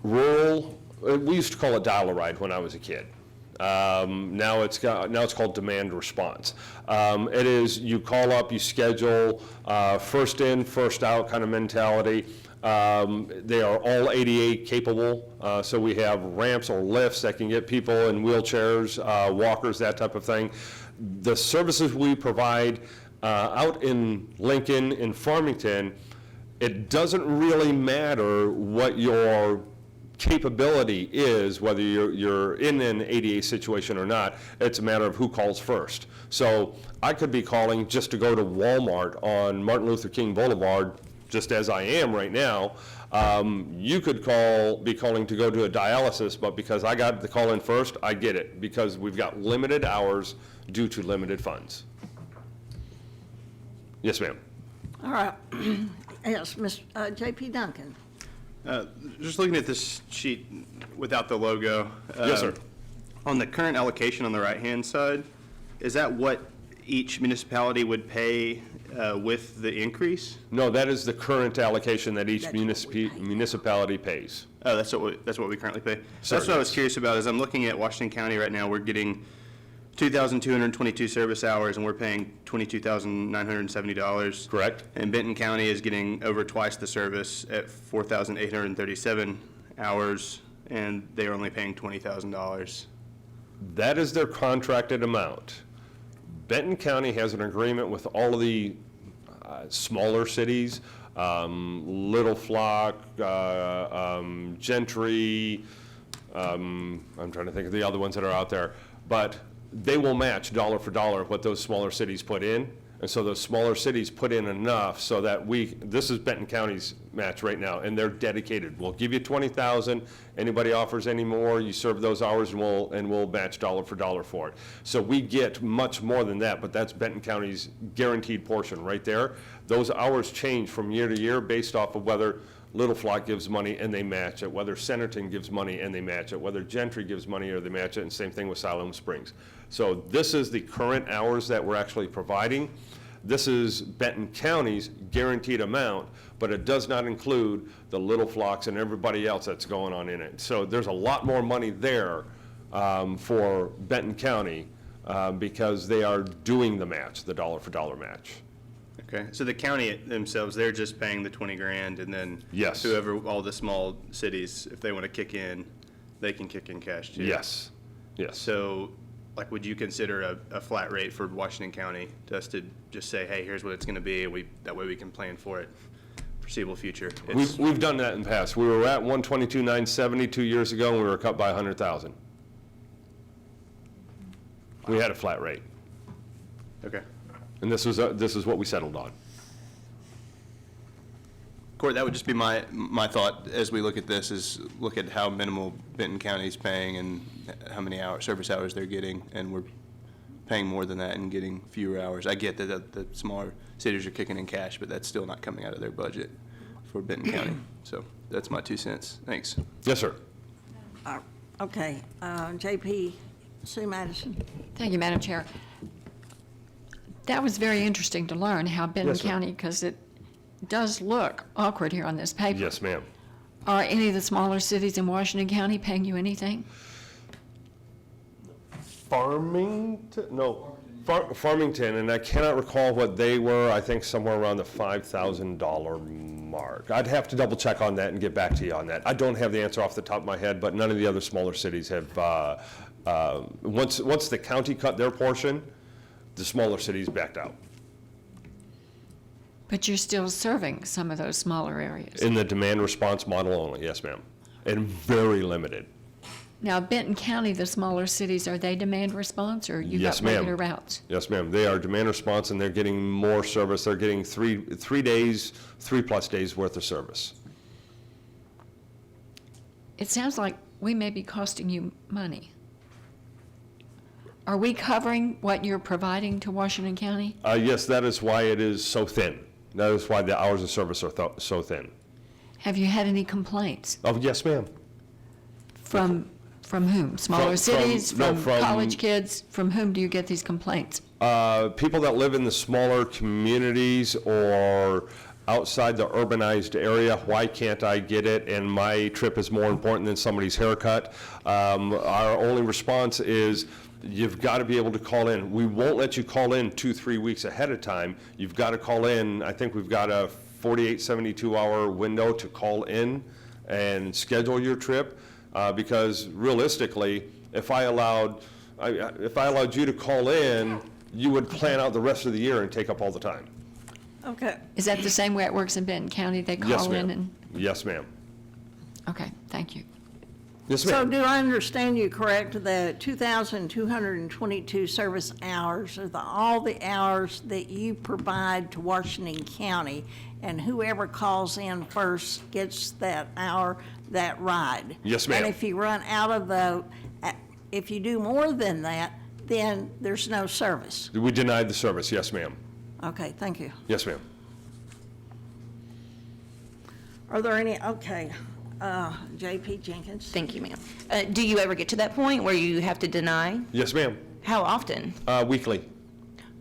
rural, we used to call it dial-a-ride when I was a kid. Now it's called demand response. It is, you call up, you schedule, first in, first out kind of mentality. They are all ADA capable, so we have ramps or lifts that can get people in wheelchairs, walkers, that type of thing. The services we provide out in Lincoln, in Farmington, it doesn't really matter what your capability is, whether you're in an ADA situation or not. It's a matter of who calls first. So I could be calling just to go to Walmart on Martin Luther King Boulevard, just as I am right now. You could be calling to go to a dialysis, but because I got the call in first, I get it, because we've got limited hours due to limited funds. Yes, ma'am. All right. Yes, J.P. Duncan. Just looking at this sheet without the logo. Yes, sir. On the current allocation on the right-hand side, is that what each municipality would pay with the increase? No, that is the current allocation that each municipality pays. Oh, that's what we currently pay? Sir, That's what I was yes. curious about, is I'm looking at Washington County right now, we're getting 2,222 service hours, and we're paying $22,970. Correct. And Benton County is getting over twice the service at 4,837 hours, and they're only paying $20,000. That is their contracted amount. Benton County has an agreement with all of the smaller cities, Little Flock, Gentry, I'm trying to think of the other ones that are out there, but they will match dollar for dollar what those smaller cities put in. And so those smaller cities put in enough so that this is Benton County's match right now, and they're dedicated. We'll give you 20,000. Anybody offers any more, you serve those hours, and we'll match dollar for dollar for it. So we get much more than that, but that's Benton County's guaranteed portion right there. Those hours change from year to year based off of whether Little Flock gives money and they match it, whether Centerton gives money and they match it, whether Gentry gives money or they match it, and same thing with Siloam Springs. So this is the current hours that we're actually providing. This is Benton County's guaranteed amount, but it does not include the Little Flocks and everybody else that's going on in it. So there's a lot more money there for Benton County because they are doing the match, the dollar for dollar match. Okay, so the county themselves, they're just paying the 20 grand, and then Yes. whoever, all the small cities, if they want to kick in, they can kick in cash too? Yes, yes. So, like, would you consider a flat rate for Washington County, just to just say, hey, here's what it's going to be, and that way we can plan for it foreseeable future. We've done that in the past. We were at 122,970 2 years ago, and we were cut by 100,000. We had a flat rate, Okay. and this is what we settled on. Court, that would just be my thought as we look at this, is look at how minimal Benton County's paying and how many service hours they're getting, and we're paying more than that and getting fewer hours. I get that the smaller cities are kicking in cash, but that's still not coming out of their budget for Benton County. So that's my 2 cents. Thanks. Yes, sir. Okay, JP, Sue Madison. Thank you, Madam Chair. That was very interesting to learn how Benton Yes, ma'am. County, because it does look awkward here on this paper. Yes, ma'am. Are any of the smaller cities in Washington County paying you anything? Farmington, no, Farmington, and I cannot recall what they were. I think somewhere around the $5,000 mark. I'd have to double check on that and get back to you on that. I don't have the answer off the top of my head, but none of the other smaller cities have, once the county cut their portion, the smaller cities backed out. But you're still serving some of those smaller areas. In the demand response model only, yes, ma'am, and very limited. Now, Benton County, the smaller cities, are they demand response, or you Yes, got ma'am. regular routes? Yes, ma'am. They are demand response, and they're getting more service. They're getting three days, 3+ days worth of service. It sounds like we may be costing you money. Are we covering what you're providing to Washington County? Yes, that is why it is so thin. That is why the hours of service are so thin. Have you had any complaints? Oh, yes, ma'am. From whom? Smaller cities, no, from from- college kids? From whom do you get these complaints? People that live in the smaller communities or outside the urbanized area, why can't I get it? And my trip is more important than somebody's haircut. Our only response is, you've got to be able to call in. We won't let you call in 2-3 weeks ahead of time. You've got to call in. I think we've got a 48, 72-hour window to call in and schedule your trip, because realistically, if I allowed you to call in, you would plan out the rest of the year and take up all the time. Okay. Is that the same way it works in Benton County? They Yes, call in ma'am. and, Yes, ma'am. okay, thank you. Yes, So ma'am. do I understand you correct, that 2,222 service hours are all the hours that you provide to Washington County, and whoever calls in first gets that hour, that ride? Yes, ma'am. And if you run out of if you do more than that, then there's no service? We denied the service. Yes, ma'am. Okay, thank you. Yes, ma'am. Are there any, okay, J.P. Jenkins? Thank you, ma'am. Do you ever get to that point where you have to deny? Yes, ma'am. How often? Weekly.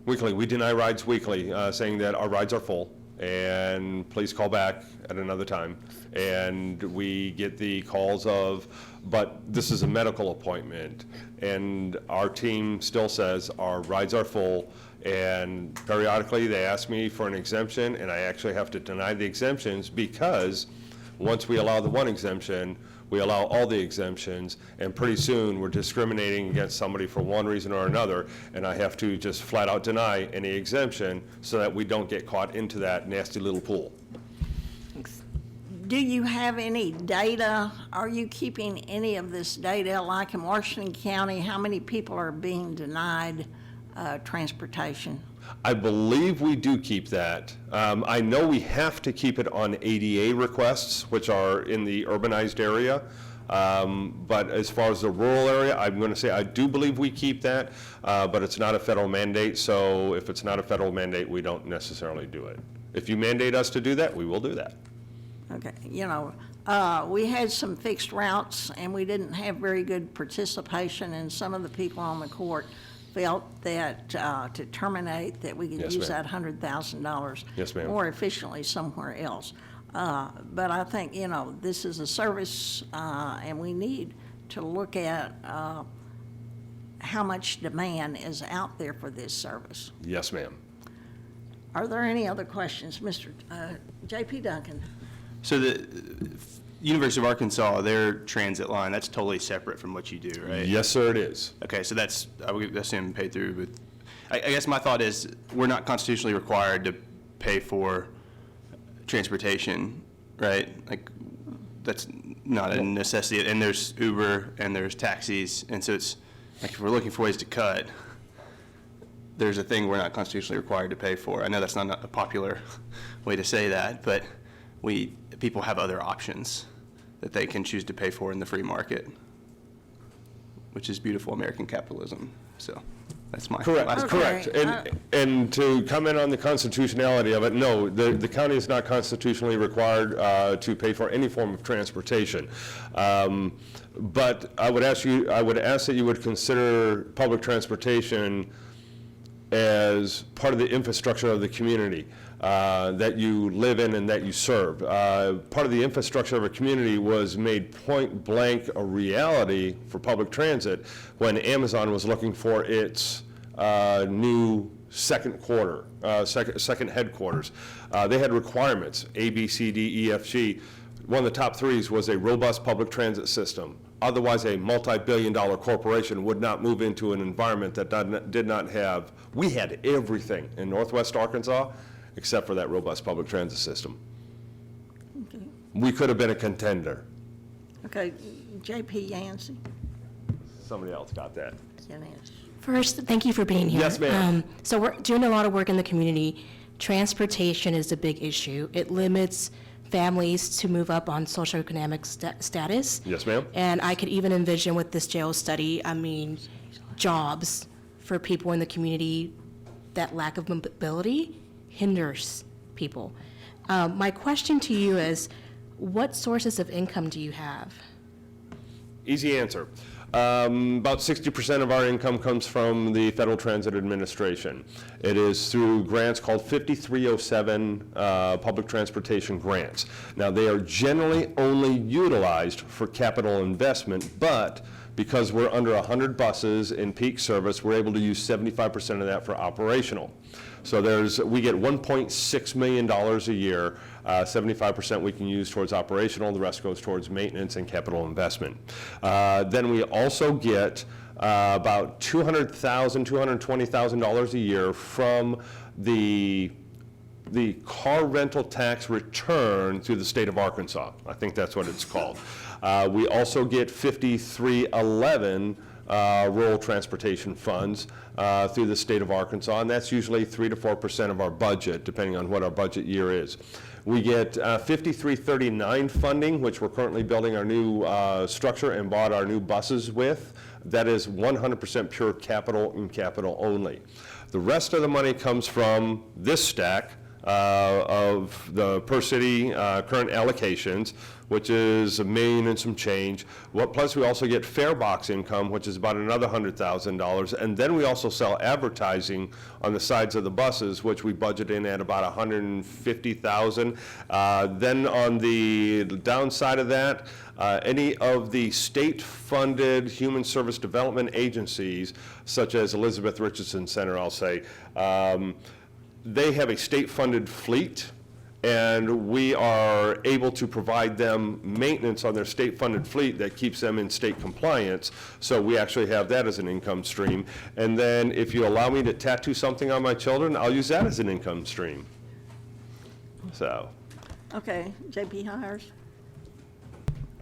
Weekly. We deny rides weekly, saying that our rides are full, and please call back at another time. And we get the calls of, but this is a medical appointment, and our team still says our rides are full, and periodically they ask me for an exemption, and I actually have to deny the exemptions, because once we allow the one exemption, we allow all the exemptions, and pretty soon we're discriminating against somebody for one reason or another, and I have to just flat out deny any exemption so that we don't get caught into that nasty little pool. Do you have any data? Are you keeping any of this data, like in Washington County, how many people are being denied transportation? I believe we do keep that. I know we have to keep it on ADA requests, which are in the urbanized area. But as far as the rural area, I'm going to say I do believe we keep that, but it's not a federal mandate. So if it's not a federal mandate, we don't necessarily do it. If you mandate us to do that, we will do that. Okay, we had some fixed routes, and we didn't have very good participation, and some of the people on the court felt that to terminate, that we could Yes, use ma'am. that $100,000 Yes, ma'am. more efficiently somewhere else. But I think, this is a service, and we need to look at how much demand is out there for this service. Yes, ma'am. Are there any other questions? Mr. J.P. Duncan? So the University of Arkansas, their transit line, that's totally separate from what you do, right? Yes, sir, it is. Okay, so that's, I would assume, paid through with, I guess my thought is, we're not constitutionally required to pay for transportation, right? Like, that's not a necessity, and there's Uber, and there's taxis, and so it's, like, if we're looking for ways to cut, there's a thing we're not constitutionally required to pay for. I know that's not a popular way to say that, but people have other options that they can choose to pay for in the free market, which is beautiful American capitalism. So that's my last Correct. And to comment on the constitutionality of it, no, the county is not constitutionally required to pay for any form of transportation. But I would ask that you would consider public transportation as part of the infrastructure of the community that you live in and that you serve. Part of the infrastructure of a community was made point blank a reality for public transit when Amazon was looking for its new second headquarters. They had requirements, A, B, C, D, E, F, G. One of the top threes was a robust public transit system. Otherwise, a multi-billion-dollar corporation would not move into an environment that did not have, we had everything in Northwest Arkansas except for that robust public transit system. Okay. We could have been a contender. Okay, J.P. Yancey. Somebody else got that. First, thank you for being here. Yes, ma'am. So we're doing a lot of work in the community. Transportation is a big issue. It limits families to move up on socioeconomic status. Yes, ma'am. And I could even envision with this jail study, jobs for people in the community, that lack of mobility hinders people. My question to you is, what sources of income do you have? Easy answer. About 60% of our income comes from the Federal Transit Administration. It is through grants called 5307 public transportation grants. Now, they are generally only utilized for capital investment, but because we're under 100 buses in peak service, we're able to use 75% of that for operational. So we get $1.6 million a year. 75% we can use towards operational, the rest goes towards maintenance and capital investment. Then we also get about $200,000, $220,000 a year from the car rental tax return through the state of Arkansas. I think that's what it's called. We also get 5311 rural transportation funds through the state of Arkansas, and that's usually 3 to 4% of our budget, depending on what our budget year is. We get 5339 funding, which we're currently building our new structure and bought our new buses with. That is 100% pure capital and capital only. The rest of the money comes from this stack of the per city current allocations, which is $1 million and some change. Plus we also get fare box income, which is about another $100,000. And then we also sell advertising on the sides of the buses, which we budget in at about $150,000. Then on the downside of that, any of the state-funded human service development agencies, such as Elizabeth Richardson Center, I'll say, they have a state-funded fleet, and we are able to provide them maintenance on their state-funded fleet that keeps them in state compliance. So we actually have that as an income stream. And then if you allow me to tattoo something on my children, I'll use that as an income stream. So. Okay, J.P. Hires.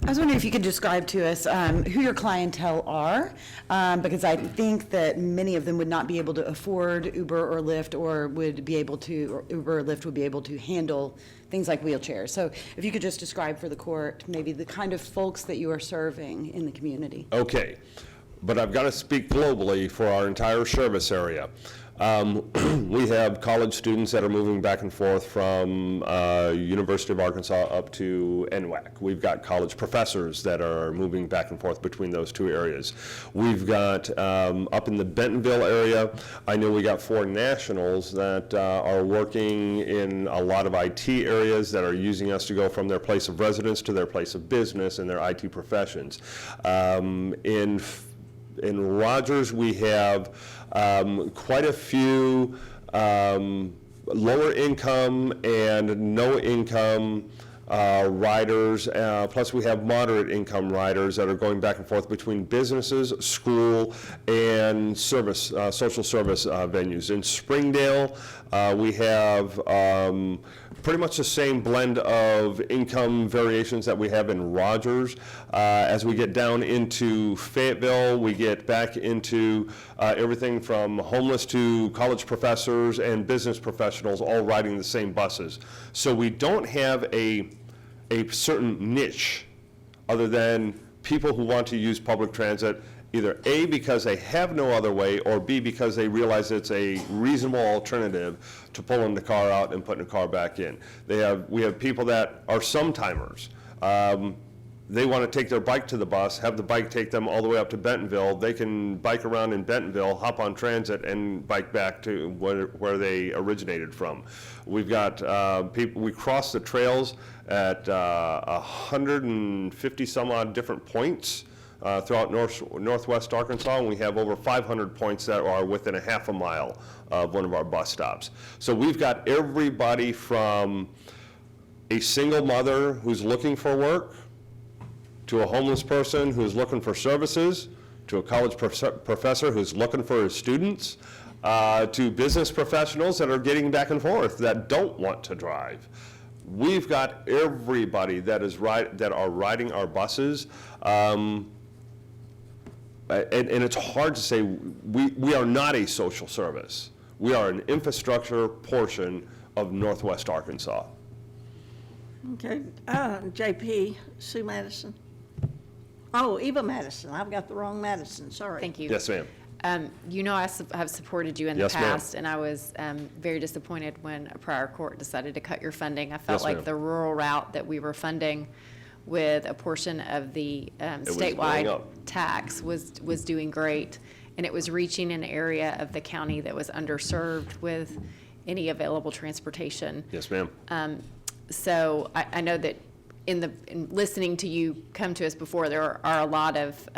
I was wondering if you could describe to us who your clientele are, because I think that many of them would not be able to afford Uber or Lyft, or would be able to, or Uber or Lyft would be able to handle things like wheelchairs. So if you could just describe for the court maybe the kind of folks that you are serving in the community. Okay, but I've got to speak globally for our entire service area. We have college students that are moving back and forth from University of Arkansas up to NWAC. We've got college professors that are moving back and forth between those two areas. We've got up in the Bentonville area, I know we got 4 nationals that are working in a lot of IT areas that are using us to go from their place of residence to their place of business in their IT professions. In Rogers, we have quite a few lower income and no income riders, plus we have moderate income riders that are going back and forth between businesses, school, and service, social service venues. In Springdale, we have pretty much the same blend of income variations that we have in Rogers. As we get down into Fayetteville, we get back into everything from homeless to college professors and business professionals all riding the same buses. So we don't have a certain niche other than people who want to use public transit, either A, because they have no other way, or B, because they realize it's a reasonable alternative to pulling the car out and putting the car back in. We have people that are sometimers. They want to take their bike to the bus, have the bike take them all the way up to Bentonville. They can bike around in Bentonville, hop on transit, and bike back to where they originated from. We've got people, we cross the trails at 150 some odd different points throughout northwest Arkansas, and we have over 500 points that are within a half a mile of one of our bus stops. So we've got everybody from a single mother who's looking for work, to a homeless person who's looking for services, to a college professor who's looking for his students, to business professionals that are getting back and forth that don't want to drive. We've got everybody that are riding our buses. And it's hard to say, we are not a social service. We are an infrastructure portion of Northwest Arkansas. Okay, JP, Sue Madison. Oh, Eva Madison, I've got the wrong Madison, sorry. Thank you. Yes, ma'am. You know, I have supported you in the Yes, ma'am. past, and I was very disappointed when a prior court decided to cut your funding. I felt Yes, like ma'am. the rural route that we were funding with a portion of the was going statewide up. tax was doing great, and it was reaching an area of the county that was underserved with any available transportation. Yes, ma'am. So I know that in listening to you come to us before, there are a lot of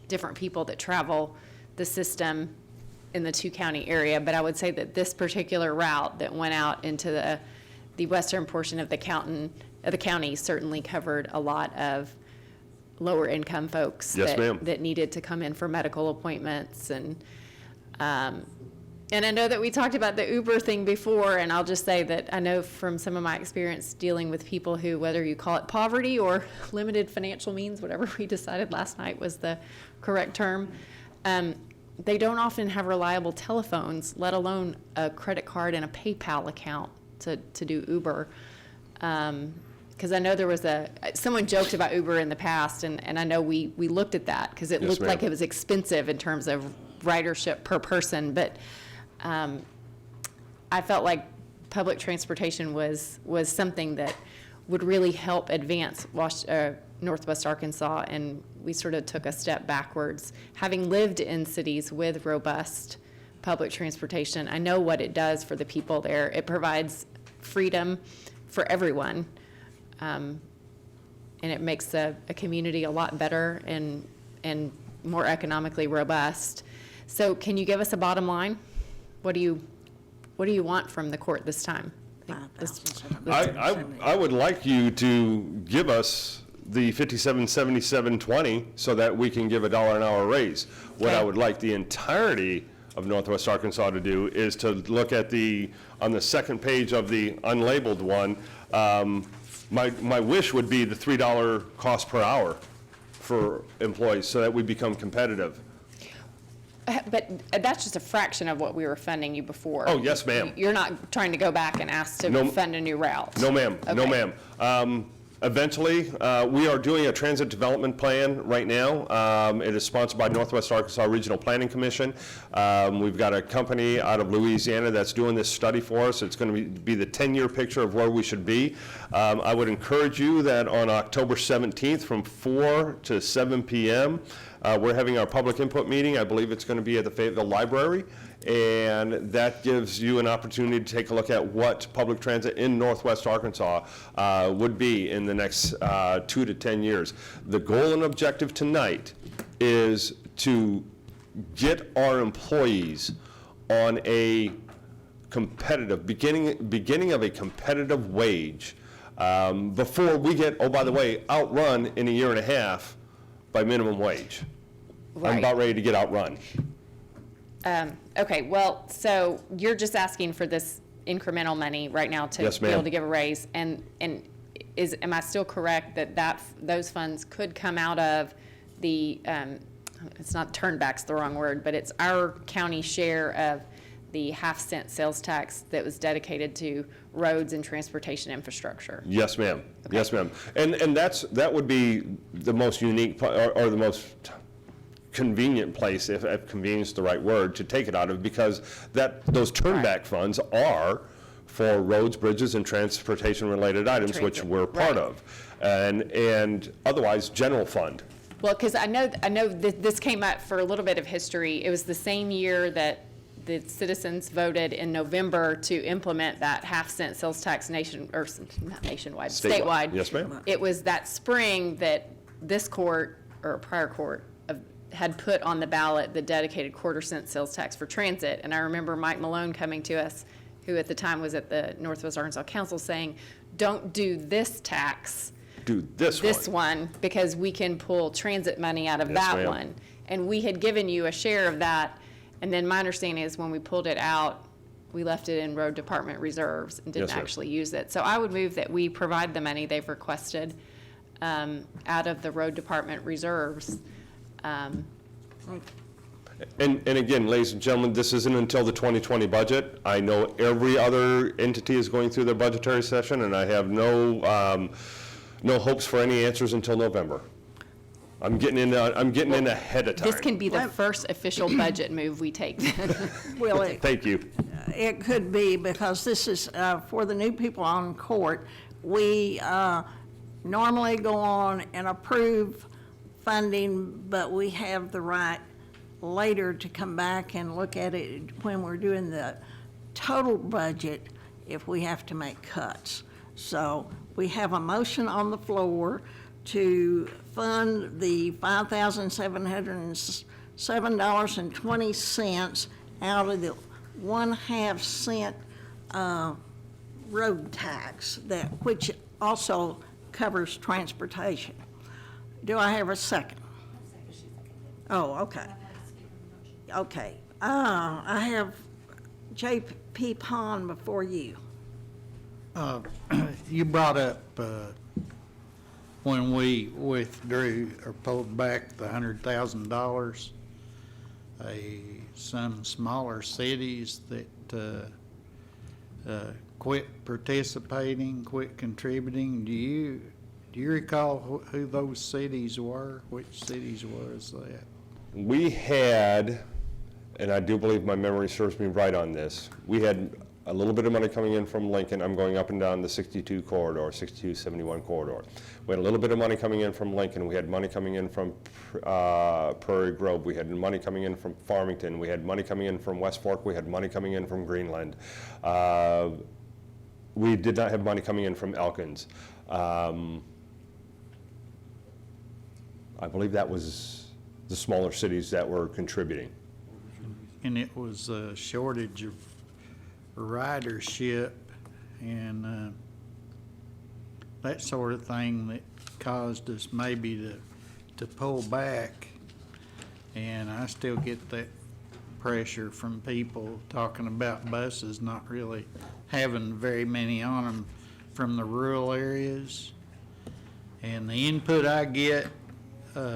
different people that travel the system in the two-county area, but I would say that this particular route that went out into the western portion of the county certainly covered a lot of lower-income folks Yes, ma'am. that needed to come in for medical appointments. And I know that we talked about the Uber thing before, and I'll just say that I know from some of my experience dealing with people who, whether you call it poverty or limited financial means, whatever we decided last night was the correct term, they don't often have reliable telephones, let alone a credit card and a PayPal account to do Uber. Because I know there was someone joked about Uber in the past, and I know we looked at that because it Yes, looked like ma'am. it was expensive in terms of ridership per person, but I felt like public transportation was something that would really help advance Northwest Arkansas, and we sort of took a step backwards. Having lived in cities with robust public transportation, I know what it does for the people there. It provides freedom for everyone, and it makes a community a lot better and more economically robust. So can you give us a bottom line? What do you want from the court this time? I would like you to give us the 577720 so that we can give $1 an hour raise. What I Okay. would like the entirety of Northwest Arkansas to do is to look at on the second page of the unlabeled one, my wish would be the $3 cost per hour for employees so that we become competitive. But that's just a fraction of what we were funding you before. Oh, yes, ma'am. You're not trying to go back and ask to No. fund a new route? No, ma'am. No, Okay. ma'am. Eventually, we are doing a transit development plan right now. It is sponsored by Northwest Arkansas Regional Planning Commission. We've got a company out of Louisiana that's doing this study for us. It's going to be the 10-year picture of where we should be. I would encourage you that on October 17th from 4 to 7 p.m., we're having our public input meeting. I believe it's going to be at the Fayetteville Library. And that gives you an opportunity to take a look at what public transit in Northwest Arkansas would be in the next 2 to 10 years. The goal and objective tonight is to get our employees on a competitive, beginning of a competitive wage before we get, oh, by the way, outrun in a year and a half by minimum wage. I'm Right. about ready to get outrun. Okay, well, so you're just asking for this incremental money right now to Yes, be able ma'am. to give a raise, and am I still correct that those funds could come out of the, it's not turnback's the wrong word, but it's our county share of the half-cent sales tax that was dedicated to roads and transportation infrastructure? Yes, ma'am. Yes, ma'am. And that would be the most unique, or the most convenient place, if convenience is the right word, to take it out of, because those turnback funds are for roads, bridges, and transportation-related items, which Transit, we're part right. of. And otherwise, general fund. Well, because I know this came up for a little bit of history. It was the same year that the citizens voted in November to implement that half-cent sales tax not nationwide, statewide. Yes, ma'am. It was that spring that this court, or a prior court, had put on the ballot the dedicated quarter-cent sales tax for transit. And I remember Mike Malone coming to us, who at the time was at the Northwest Arkansas Council, saying, don't do this tax, Do this one, because we can pull transit money out of Yes, that ma'am. one. And we had given you a share of that, and then my understanding is when we pulled it out, we left it in road department reserves and didn't Yes, ma'am. actually use it. So I would move that we provide the money they've requested out of the road department reserves. And again, ladies and gentlemen, this isn't until the 2020 budget. I know every other entity is going through their budgetary session, and I have no hopes for any answers until November. I'm getting in ahead of time. This can be the first official budget move we take. Well, Thank you. it could be, because this is, for the new people on court, we normally go on and approve funding, but we have the right later to come back and look at it when we're doing the total budget if we have to make cuts. So we have a motion on the floor to fund the $5,707.20 out of the 1/2 cent road tax, which also covers transportation. Do I have a second? Oh, okay. Okay. I have J.P. Pond before you. You brought up, when we withdrew or pulled back the $100,000, some smaller cities that quit participating, quit contributing. Do you recall who those cities were? Which cities was that? We had, and I do believe my memory serves me right on this, we had a little bit of money coming in from Lincoln. I'm going up and down the 62 corridor, 6271 corridor. We had a little bit of money coming in from Lincoln. We had money coming in from Prairie Grove. We had money coming in from Farmington. We had money coming in from West Fork. We had money coming in from Greenland. We did not have money coming in from Elkins. I believe that was the smaller cities that were contributing. And it was a shortage of ridership and that sort of thing that caused us maybe to pull back. And I still get that pressure from people talking about buses not really having very many on them from the rural areas. And the input I get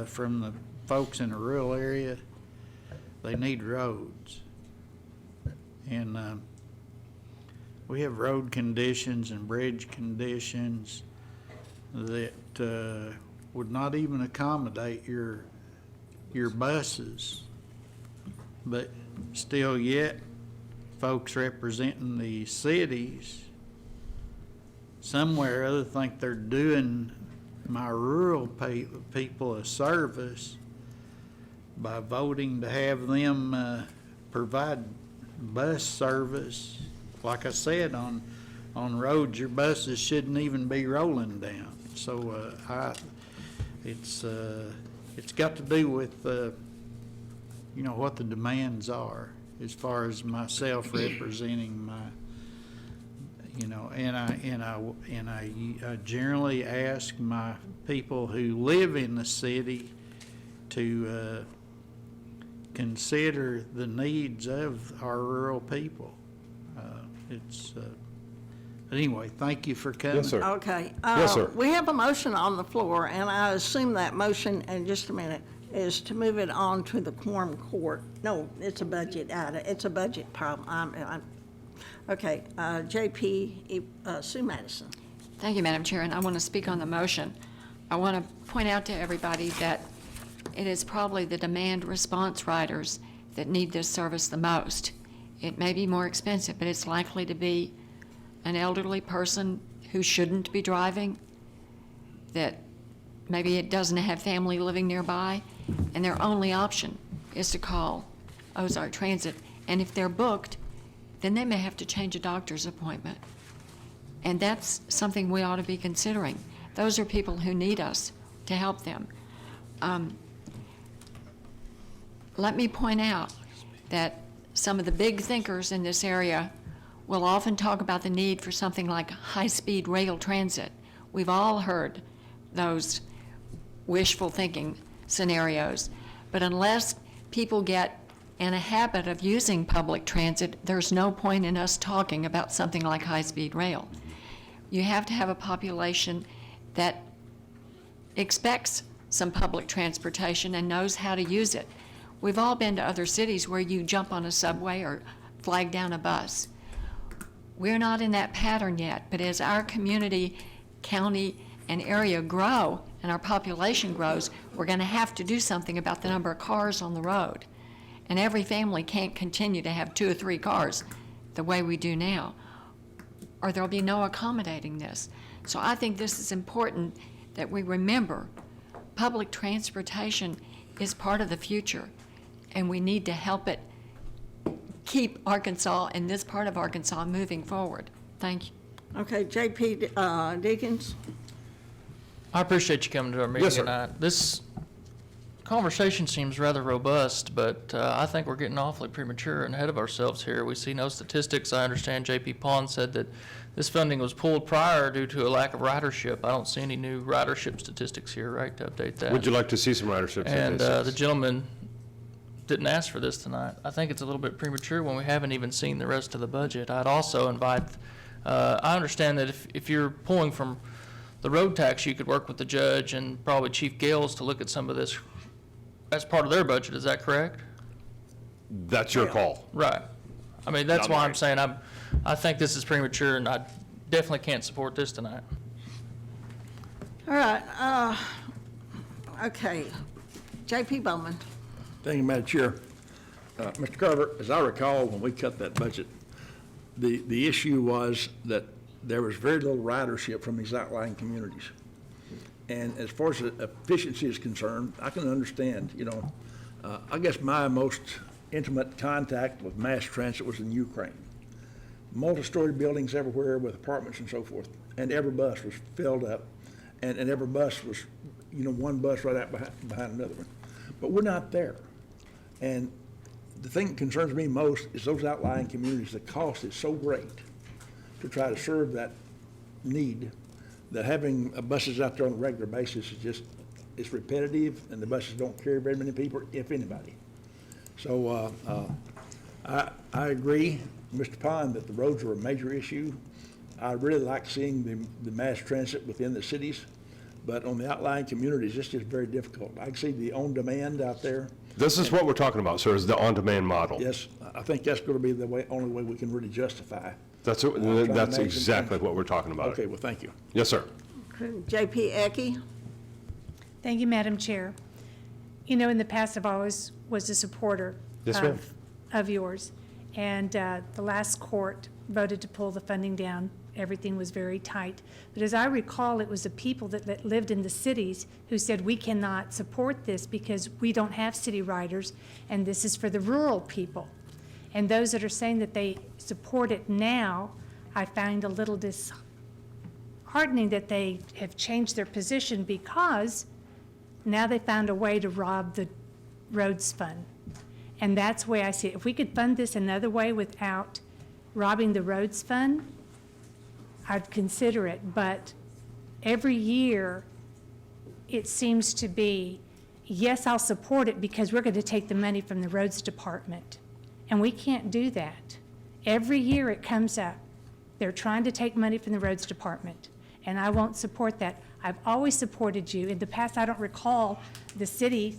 from the folks in the rural area, they need roads. And we have road conditions and bridge conditions that would not even accommodate your buses. But still yet, folks representing the cities somewhere or other think they're doing my rural people a service by voting to have them provide bus service. Like I said, on roads, your buses shouldn't even be rolling down. So it's got to do with what the demands are, as far as myself representing You know, and I generally ask my people who live in the city to consider the needs of our rural people. But anyway, thank you for coming. Yes, sir. Okay. Yes, sir. We have a motion on the floor, and I assume that motion, in just a minute, is to move it on to the quorum court. No, it's a budget item. It's a budget problem. Okay, JP, Sue Madison. Thank you, Madam Chair, and I want to speak on the motion. I want to point out to everybody that it is probably the demand response riders that need this service the most. It may be more expensive, but it's likely to be an elderly person who shouldn't be driving, that maybe it doesn't have family living nearby, and their only option is to call Ozark Transit. And if they're booked, then they may have to change a doctor's appointment. And that's something we ought to be considering. Those are people who need us to help them. Let me point out that some of the big thinkers in this area will often talk about the need for something like high-speed rail transit. We've all heard those wishful thinking scenarios, but unless people get in a habit of using public transit, there's no point in us talking about something like high-speed rail. You have to have a population that expects some public transportation and knows how to use it. We've all been to other cities where you jump on a subway or flag down a bus. We're not in that pattern yet, but as our community, county, and area grow and our population grows, we're going to have to do something about the number of cars on the road. And every family can't continue to have 2 or 3 cars the way we do now, or there'll be no accommodating this. So I think this is important that we remember public transportation is part of the future, and we need to help it keep Arkansas and this part of Arkansas moving forward. Thank you. Okay, JP Deakins. I appreciate you coming to our meeting Yes, sir. tonight. This conversation seems rather robust, but I think we're getting awfully premature and ahead of ourselves here. We see no statistics. I understand J.P. Pond said that this funding was pulled prior due to a lack of ridership. I don't see any new ridership statistics here, right, to update that. Would you like to see some ridership And statistics? the gentleman didn't ask for this tonight. I think it's a little bit premature when we haven't even seen the rest of the budget. I'd also invite, I understand that if you're pulling from the road tax, you could work with the judge and probably Chief Gales to look at some of this as part of their budget. Is that correct? That's your call. Right. I mean, that's Not why I'm mine. saying I think this is premature, and I definitely can't support this tonight. All right, okay. JP Bowman. Thank you, Madam Chair. Mr. Carver, as I recall, when we cut that budget, the issue was that there was very little ridership from these outlying communities. And as far as efficiency is concerned, I can understand, you know, I guess my most intimate contact with mass transit was in Ukraine. Multi-story buildings everywhere with apartments and so forth, and every bus was filled up, and every bus was, you know, one bus right out behind another one. But we're not there. And the thing that concerns me most is those outlying communities. The cost is so great to try to serve that need that having buses out there on a regular basis is just, it's repetitive, and the buses don't carry very many people, if anybody. So I agree, Mr. Pond, that the roads are a major issue. I really like seeing the mass transit within the cities, but on the outlying communities, it's just very difficult. I can see the on-demand out there. This is what we're talking about, sir, is the on-demand model. Yes, I think that's going to be the only way we can really justify. That's exactly what we're talking about. Okay, well, thank you. Yes, sir. JP Ecke. Thank you, Madam Chair. You know, in the past, I've always was a supporter Yes, ma'am. of yours. And the last court voted to pull the funding down. Everything was very tight. But as I recall, it was the people that lived in the cities who said, we cannot support this because we don't have city riders, and this is for the rural people. And those that are saying that they support it now, I find a little disheartening that they have changed their position because now they found a way to rob the roads fund. And that's the way I see it. If we could fund this another way without robbing the roads fund, I'd consider it, but every year, it seems to be, yes, I'll support it because we're going to take the money from the roads department. And we can't do that. Every year it comes up. They're trying to take money from the roads department, and I won't support that. I've always supported you. In the past, I don't recall the city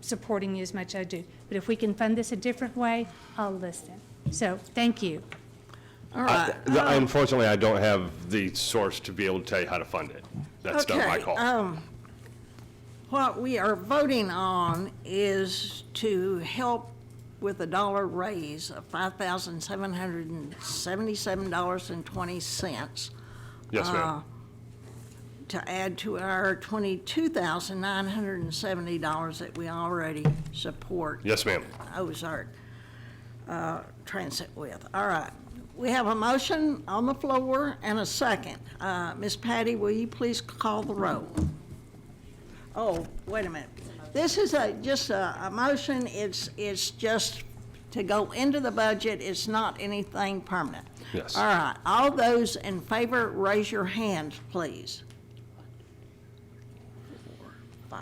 supporting you as much as I do. But if we can fund this a different way, I'll listen. So, thank you. All right. Unfortunately, I don't have the source to be able to tell you how to fund it. That's not my call. What we are voting on is to help with a dollar raise of $5,777.20. Yes, ma'am. To add to our $22,970 that we already support. Yes, ma'am. Ozark Transit with. All right. We have a motion on the floor and a second. Ms. Patty, will you please call the roll? Oh, wait a minute. This is just a motion. It's just to go into the budget. It's not anything permanent. Yes. All right. All those in favor, raise your hands, please. 4, 5.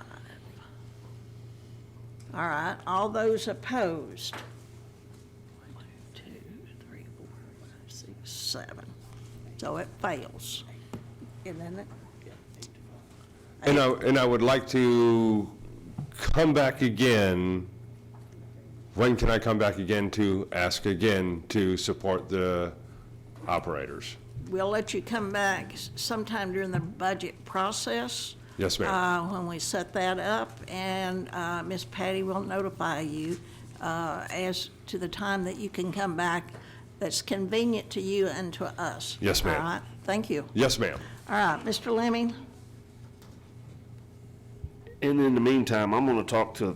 All right. All those opposed? 1, 2, 3, 4, 5, 6, 7. So it fails. Isn't it? And I would like to come back again. When can I come back again to ask again to support the operators? We'll let you come back sometime during the budget process. Yes, ma'am. When we set that up, and Ms. Patty will notify you as to the time that you can come back that's convenient to you and to us. Yes, ma'am. All right, thank you. Yes, ma'am. All right, Mr. Lemming? And in the meantime, I'm gonna talk to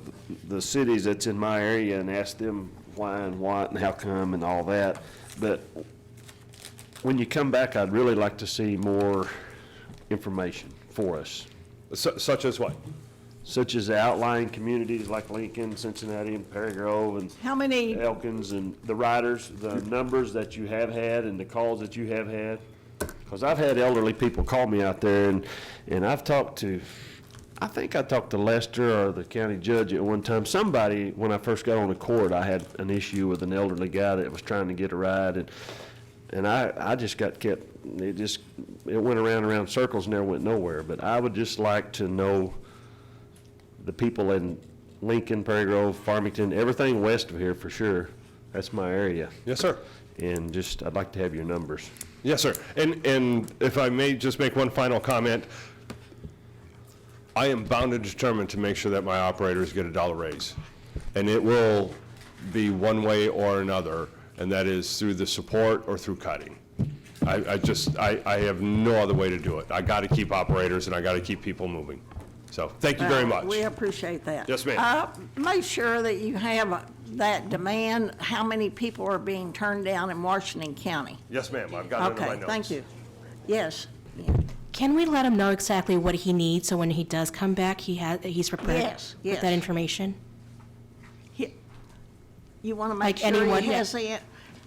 the cities that's in my area and ask them why and what and how come and all that. But when you come back, I'd really like to see more information for us. Such as what? Such as the outlying communities like Lincoln, Cincinnati, and Perry Grove, and How many, Elkins, and the riders, the numbers that you have had and the calls that you have had. Because I've had elderly people call me out there, and I've talked to, I think I talked to Lester or the county judge at one time. Somebody, when I first got on the court, I had an issue with an elderly guy that was trying to get a ride, and I just got kept, it went around circles and never went nowhere. But I would just like to know the people in Lincoln, Prairie Grove, Farmington, everything west of here for sure. That's my area. Yes, sir. And just, I'd like to have your numbers. Yes, sir. And if I may just make one final comment, I am bound and determined to make sure that my operators get a dollar raise. And it will be one way or another, and that is through the support or through cutting. I have no other way to do it. I got to keep operators and I got to keep people moving. So, thank you very much. We appreciate that. Yes, ma'am. Make sure that you have that demand, how many people are being turned down in Washington County. Yes, ma'am. I've got it in my notes. Okay, thank you. Yes. Can we let him know exactly what he needs, so when he does come back, he's prepared Yes, with yes. that information? You want to make Like sure anyone he that- has the,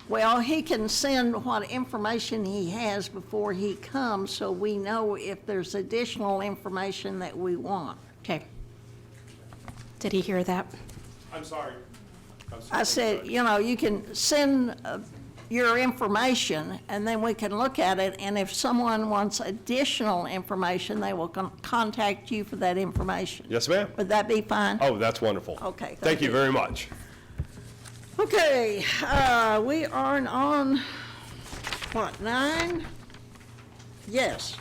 well, he can send what information he has before he comes, so we know if there's additional information that we want. Okay. Did he hear that? I'm sorry. I said, you know, you can send your information, and then we can look at it, and if someone wants additional information, they will contact you for that information. Yes, ma'am. Would that be fine? Oh, that's wonderful. Okay, Thank you very much. Okay, we are on, what, 9? Yes.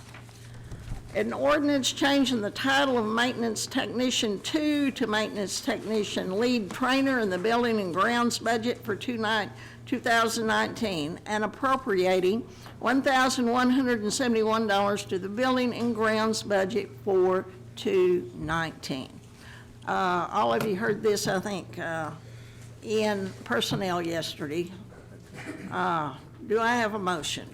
An ordinance changing the title of Maintenance Technician 2 to Maintenance Technician Lead Trainer in the Building and Grounds budget for 2019, and appropriating $1,171 to the Building and Grounds budget for 2019. All of you heard this, I think, in personnel yesterday. Do I have a motion?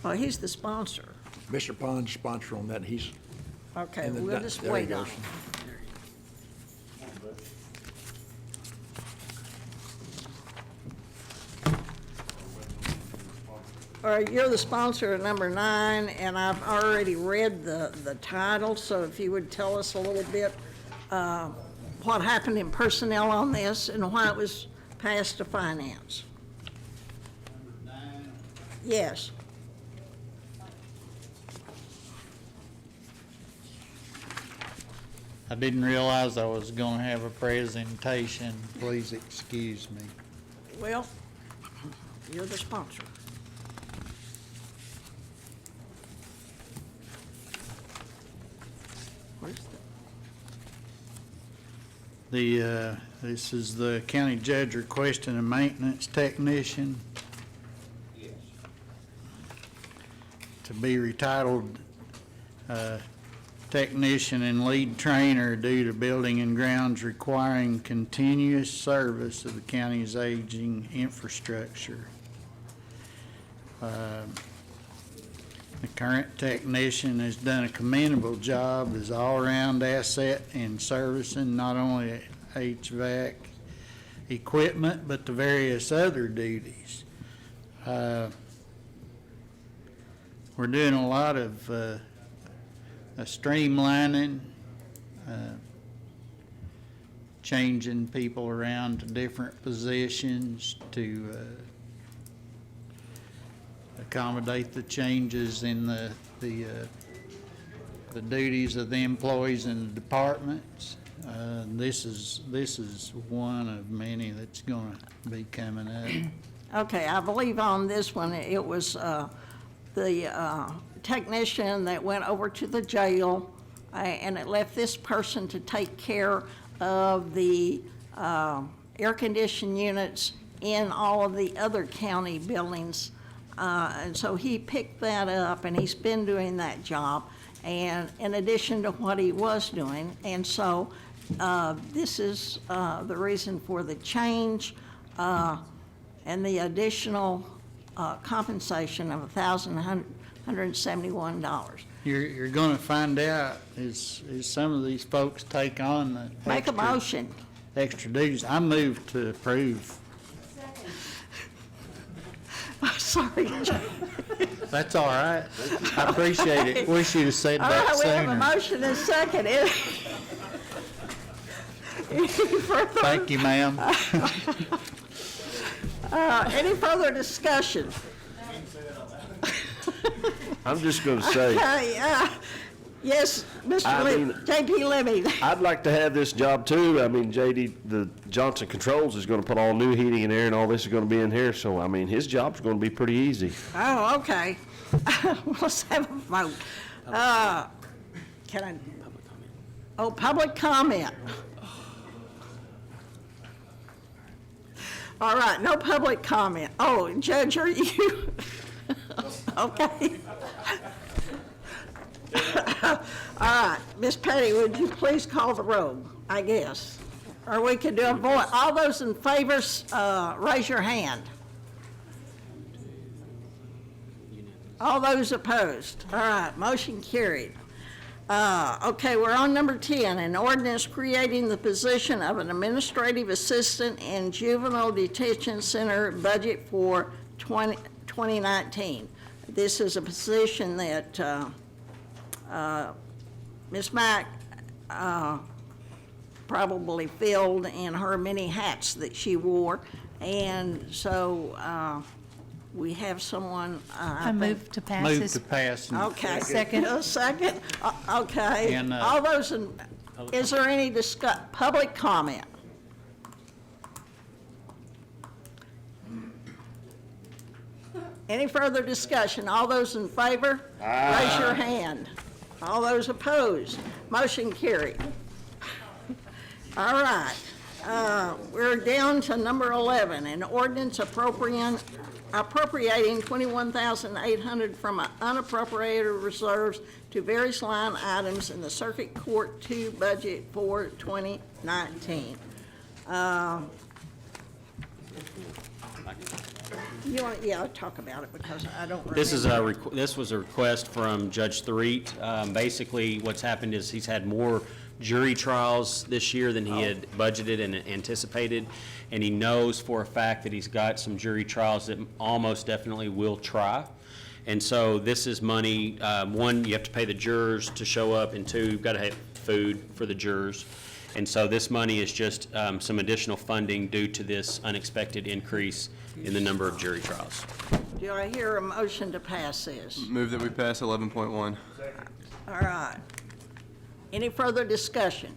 Well, he's the sponsor. Mr. Pond's sponsor on that, he's. Okay, and then we'll that- just there he wait on goes. it. you're the sponsor of number 9, and I've already read the title, so if you would tell us a little bit what happened in personnel on this and why it was passed to finance. Yes. I didn't realize I was gonna have a presentation. Please excuse me. Well, you're the sponsor. Where's This is the county judge requesting a maintenance technician. Yes. To be retitled, technician and lead trainer due to building and grounds requiring continuous service of the county's aging infrastructure. The current technician has done a commendable job as all-around asset in servicing not only HVAC equipment, but the various other duties. We're doing a lot of streamlining, changing people around to different positions to accommodate the changes in the duties of the employees in the departments. This is one of many that's going to be coming up. Okay, I believe on this one, it was the technician that went over to the jail, and it left this person to take care of the air conditioning units in all of the other county buildings. And so he picked that up, and he's been doing that job, and in addition to what he was doing. And so this is the reason for the change and the additional compensation of $1,171. You're going to find out as some of these folks take on the Make a motion. extra duties. I move to approve. Sorry. That's all right. I appreciate it. Wish you'd have said All that right, we have a sooner. motion and second. Any further? Thank you, ma'am. Any further discussion? I'm just gonna say, Okay, yes, Mr. I Lee, mean- J.P. Lemming. I'd like to have this job too. I mean, the Johnson Controls is gonna put all new heating and air and all this is gonna be in here, so I mean, his job's gonna be pretty easy. Oh, okay. Let's have a vote. Can I? Oh, public comment. All right, no public comment. Oh, Judge, are you? Okay. All right, Miss Petty, would you please call the roll, I guess? Or we could do a vote. All those in favor, raise your hand. All those opposed? All right, motion carried. Okay, we're on number 10, an ordinance creating the position of an administrative assistant in juvenile detention center budget for 2019. This is a position that Ms. Mack probably filled in her many hats that she wore. And so we have someone, I move to pass Move this. to pass. and- okay. Second. A second, okay. And, All those in, is there any public comment? Any further discussion? All those in favor? Raise your hand. All those opposed? Motion carried. All right. We're down to number 11, an ordinance appropriating $21,800 from unappropriated reserves to various line items in the Circuit Court 2 budget for 2019. You want, yeah, talk about it because I don't remember. This was a request from Judge Threet. Basically, what's happened is he's had more jury trials this year than he had budgeted and anticipated, and he knows for a fact that he's got some jury trials that almost definitely will try. And so this is money, one, you have to pay the jurors to show up, and two, you've got to have food for the jurors. And so this money is just some additional funding due to this unexpected increase in the number of jury trials. Do I hear a motion to pass this? Move that we pass 11.1. All right. Any further discussion?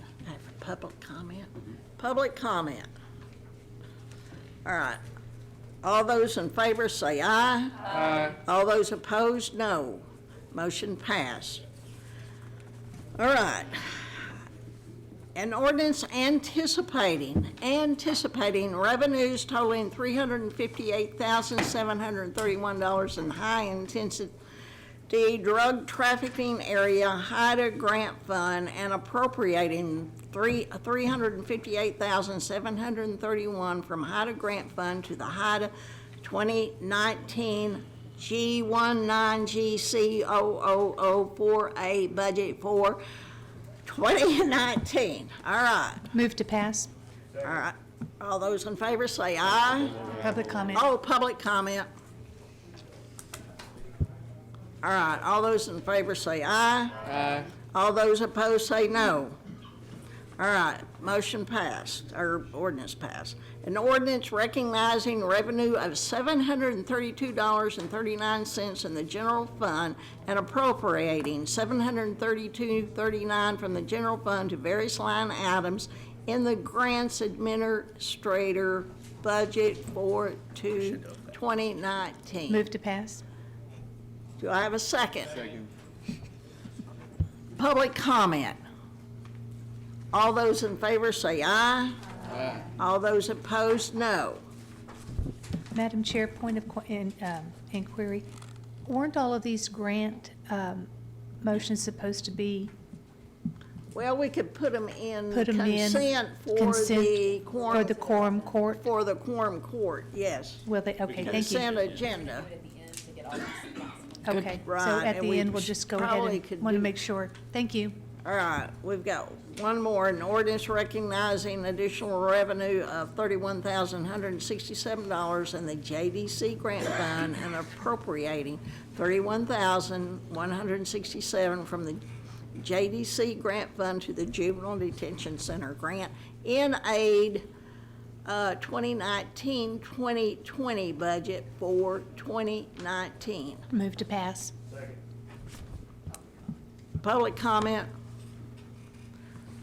Public comment? Public comment. All right. All those in favor say aye. Aye. All those opposed, no. Motion passed. All right. An ordinance anticipating revenues totaling $358,731 in high-intensity drug trafficking area HIDA grant fund and appropriating $358,731 from HIDA grant fund to the HIDA 2019 G19GC00048 budget for 2019. All right. Move to pass. All right. All those in favor say aye. Public comment. Oh, public comment. All right. All those in favor say aye. Aye. All those opposed say no. All right. Motion passed, or ordinance passed. An ordinance recognizing revenue of $732.39 in the general fund and appropriating $732.39 from the general fund to various line items in the grants administrator budget for 2019. Move to pass. Do I have a second? Second. Public comment. All those in favor say aye. Aye. All those opposed, no. Madam Chair, point of inquiry. Weren't all of these grant motions supposed to be Well, we could put them in Put 'em in consent for consent the quorum. for the quorum court? For the quorum court, yes. Will they, okay, thank you. Consent agenda. Okay, so Right, at and the we end, we'll just go ahead probably and, could want to do- make sure. Thank you. All right, we've got one more, an ordinance recognizing additional revenue of $31,167 in the JDC grant fund and appropriating $31,167 from the JDC grant fund to the Juvenile Detention Center grant in aid 2019-2020 budget for 2019. Move to pass. Public comment.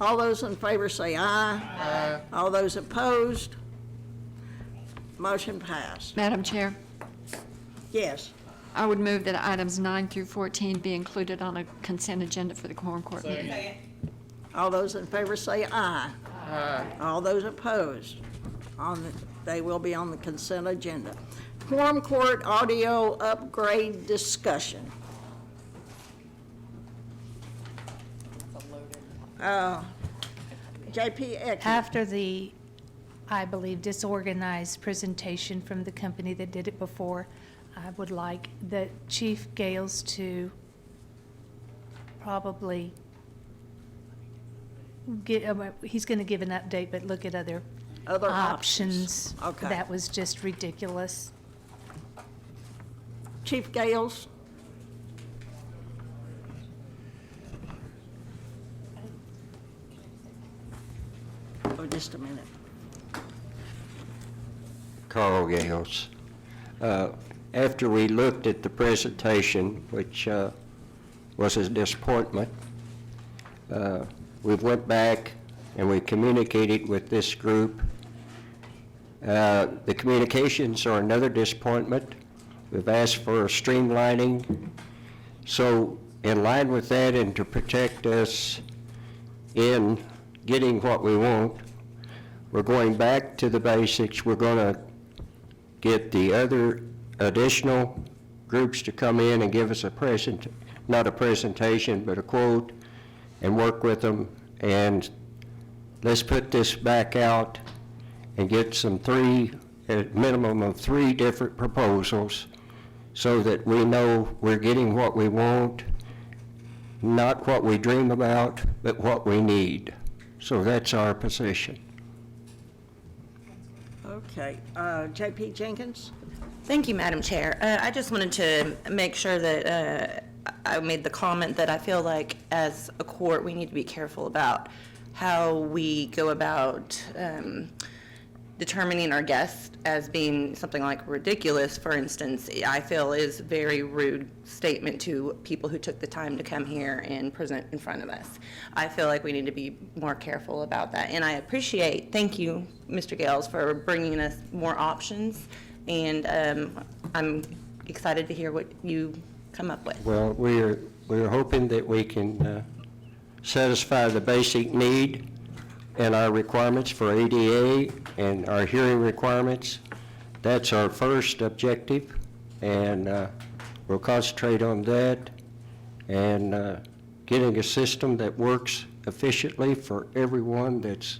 All those in favor say aye. Aye. All those opposed, motion passed. Madam Chair, Yes. I would move that items 9 through 14 be included on a consent agenda for the quorum court meeting. All those in favor say aye. Aye. All those opposed, they will be on the consent agenda. Quorum court audio upgrade discussion. JP Eckert. After the, I believe, disorganized presentation from the company that did it before, I would like the Chief Gales to probably he's going to give an update, but look at other options. Okay. That was just ridiculous. Chief Gales. Oh, just a minute. Carl Gales. After we looked at the presentation, which was a disappointment, we went back and we communicated with this group. The communications are another disappointment. We've asked for streamlining. So in line with that and to protect us in getting what we want, we're going back to the basics. We're going to get the other additional groups to come in and give us a not a presentation, but a quote, and work with them. And let's put this back out and get a minimum of 3 different proposals so that we know we're getting what we want, not what we dream about, but what we need. So that's our position. Okay, J.P. Jenkins? Thank you, Madam Chair. I just wanted to make sure that I made the comment that I feel like as a court, we need to be careful about how we go about determining our guest as being something like ridiculous, for instance, I feel is a very rude statement to people who took the time to come here and present in front of us. I feel like we need to be more careful about that. And I appreciate, thank you, Mr. Gales, for bringing us more options. And I'm excited to hear what you come up with. Well, we're hoping that we can satisfy the basic need and our requirements for ADA and our hearing requirements. That's our first objective, and we'll concentrate on that and getting a system that works efficiently for everyone that's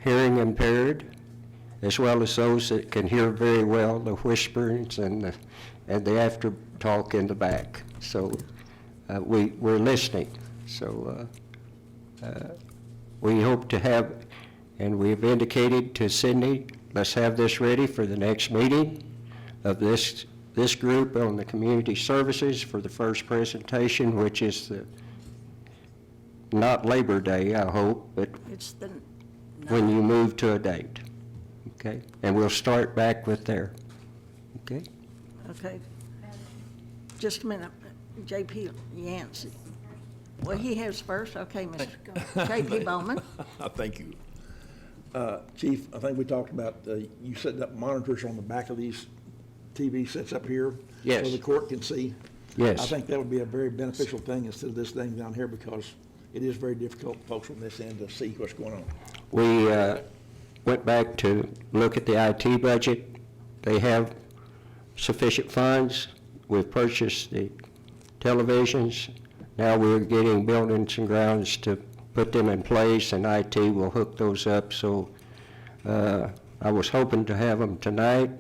hearing impaired, as well as those that can hear very well, the whisperings and the after talk in the back. So we're listening. So we hope to have, and we've indicated to Sydney, let's have this ready for the next meeting of this group on the community services for the first presentation, which is not Labor Day, I hope, but It's the, when you move to a date. Okay? And we'll start back with there. Okay? okay. Just a minute, J.P. Yancey. Well, he has first, okay, Mr. J.P. Bowman. Thank you. Chief, I think we talked about you setting up monitors on the back of these TV sets up here. Yes. So the court can see. Yes. I think that would be a very beneficial thing instead of this thing down here, because it is very difficult for folks on this end to see what's going on. We went back to look at the IT budget. They have sufficient funds. We've purchased the televisions. Now we're getting buildings and grounds to put them in place, and IT will hook those up. So I was hoping to have them tonight.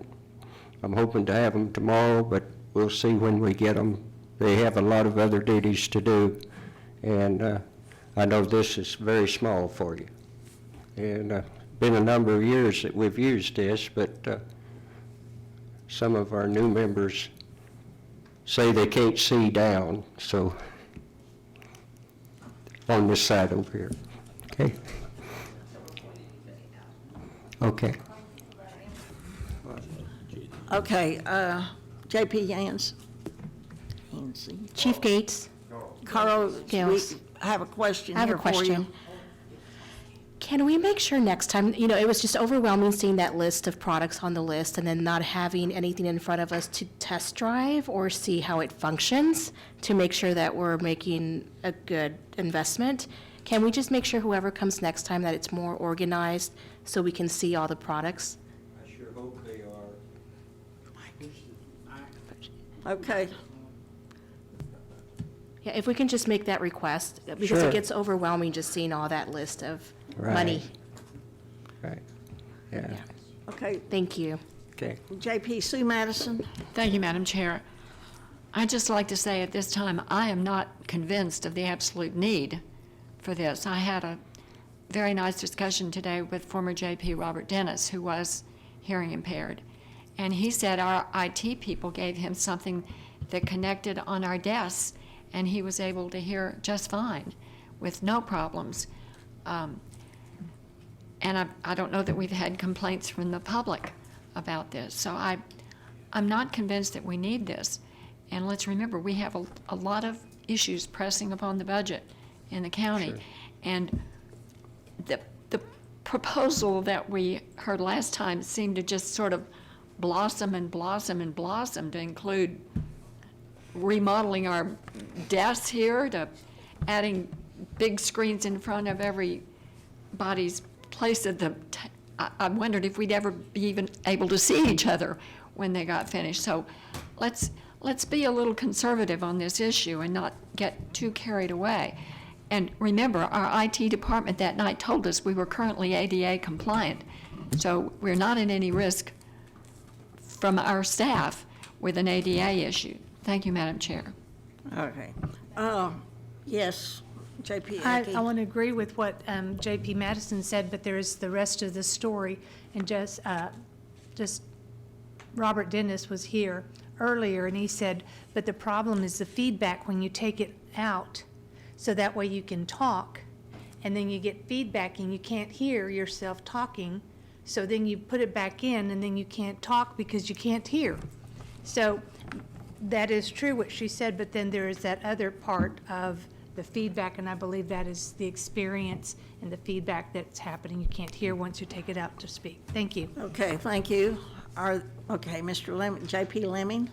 I'm hoping to have them tomorrow, but we'll see when we get them. They have a lot of other duties to do, and I know this is very small for you. And been a number of years that we've used this, but some of our new members say they can't see down, so on this side over here. Okay? Okay. Okay, J.P. Yancey. Chief Gates, Carl, we Gales. have a question I have a here for you. question. Can we make sure next time, it was just overwhelming seeing that list of products on the list and then not having anything in front of us to test drive or see how it functions to make sure that we're making a good investment? Can we just make sure whoever comes next time that it's more organized so we can see all the products? I sure hope they are. Okay, Yeah, if we can just make that request, because Sure. it gets overwhelming just seeing all that list of money. Right. Yeah. okay. Thank you. Okay. J.P. Sue Madison. Thank you, Madam Chair. I'd just like to say at this time, I am not convinced of the absolute need for this. I had a very nice discussion today with former JP Robert Dennis, who was hearing impaired. And he said our IT people gave him something that connected on our desks, and he was able to hear just fine with no problems. And I don't know that we've had complaints from the public about this. So I'm not convinced that we need this. And let's remember, we have a lot of issues pressing upon the budget in the county. Sure. And the proposal that we heard last time seemed to just sort of blossom and blossom and blossom to include remodeling our desks here, to adding big screens in front of everybody's place at the, I wondered if we'd ever be even able to see each other when they got finished. So let's be a little conservative on this issue and not get too carried away. And remember, our IT department that night told us we were currently ADA compliant. So we're not in any risk from our staff with an ADA issue. Thank you, Madam Chair. Okay. Yes, J.P. I Aki. want to agree with what J.P. Madison said, but there is the rest of the story, and just Robert Dennis was here earlier, and he said, but the problem is the feedback when you take it out, so that way you can talk, and then you get feedback and you can't hear yourself talking, so then you put it back in, and then you can't talk because you can't hear. So that is true what she said, but then there is that other part of the feedback, and I believe that is the experience and the feedback that's happening. You can't hear once you take it out to speak. Thank you. Okay, thank you. Okay, Mr. Lemming, J.P. Lemming?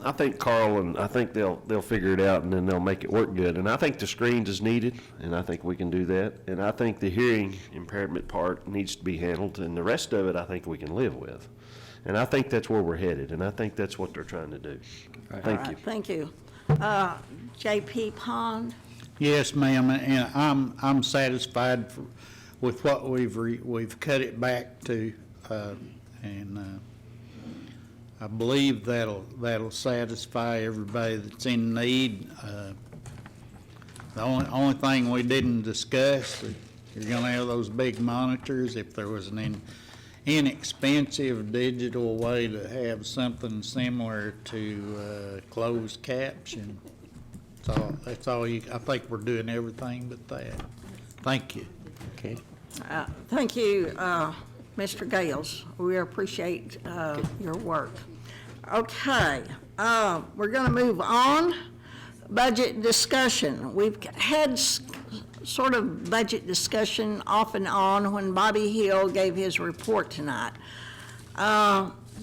I think Carl and, I think they'll figure it out and then they'll make it work good. And I think the screens is needed, and I think we can do that. And I think the hearing impairment part needs to be handled, and the rest of it I think we can live with. And I think that's where we're headed, and I think that's what they're trying to do. Thank All you. right, thank you. J.P. Pond? Yes, ma'am, and I'm satisfied with what we've cut it back to, and I believe that'll satisfy everybody that's in need. The only thing we didn't discuss, you're gonna have those big monitors. If there was an inexpensive digital way to have something similar to closed caption. So that's all I think we're doing everything but that. Thank you. Okay. Thank you, Mr. Gales. We appreciate your work. Okay, we're going to move on. Budget discussion. We've had sort of budget discussion off and on when Bobby Hill gave his report tonight.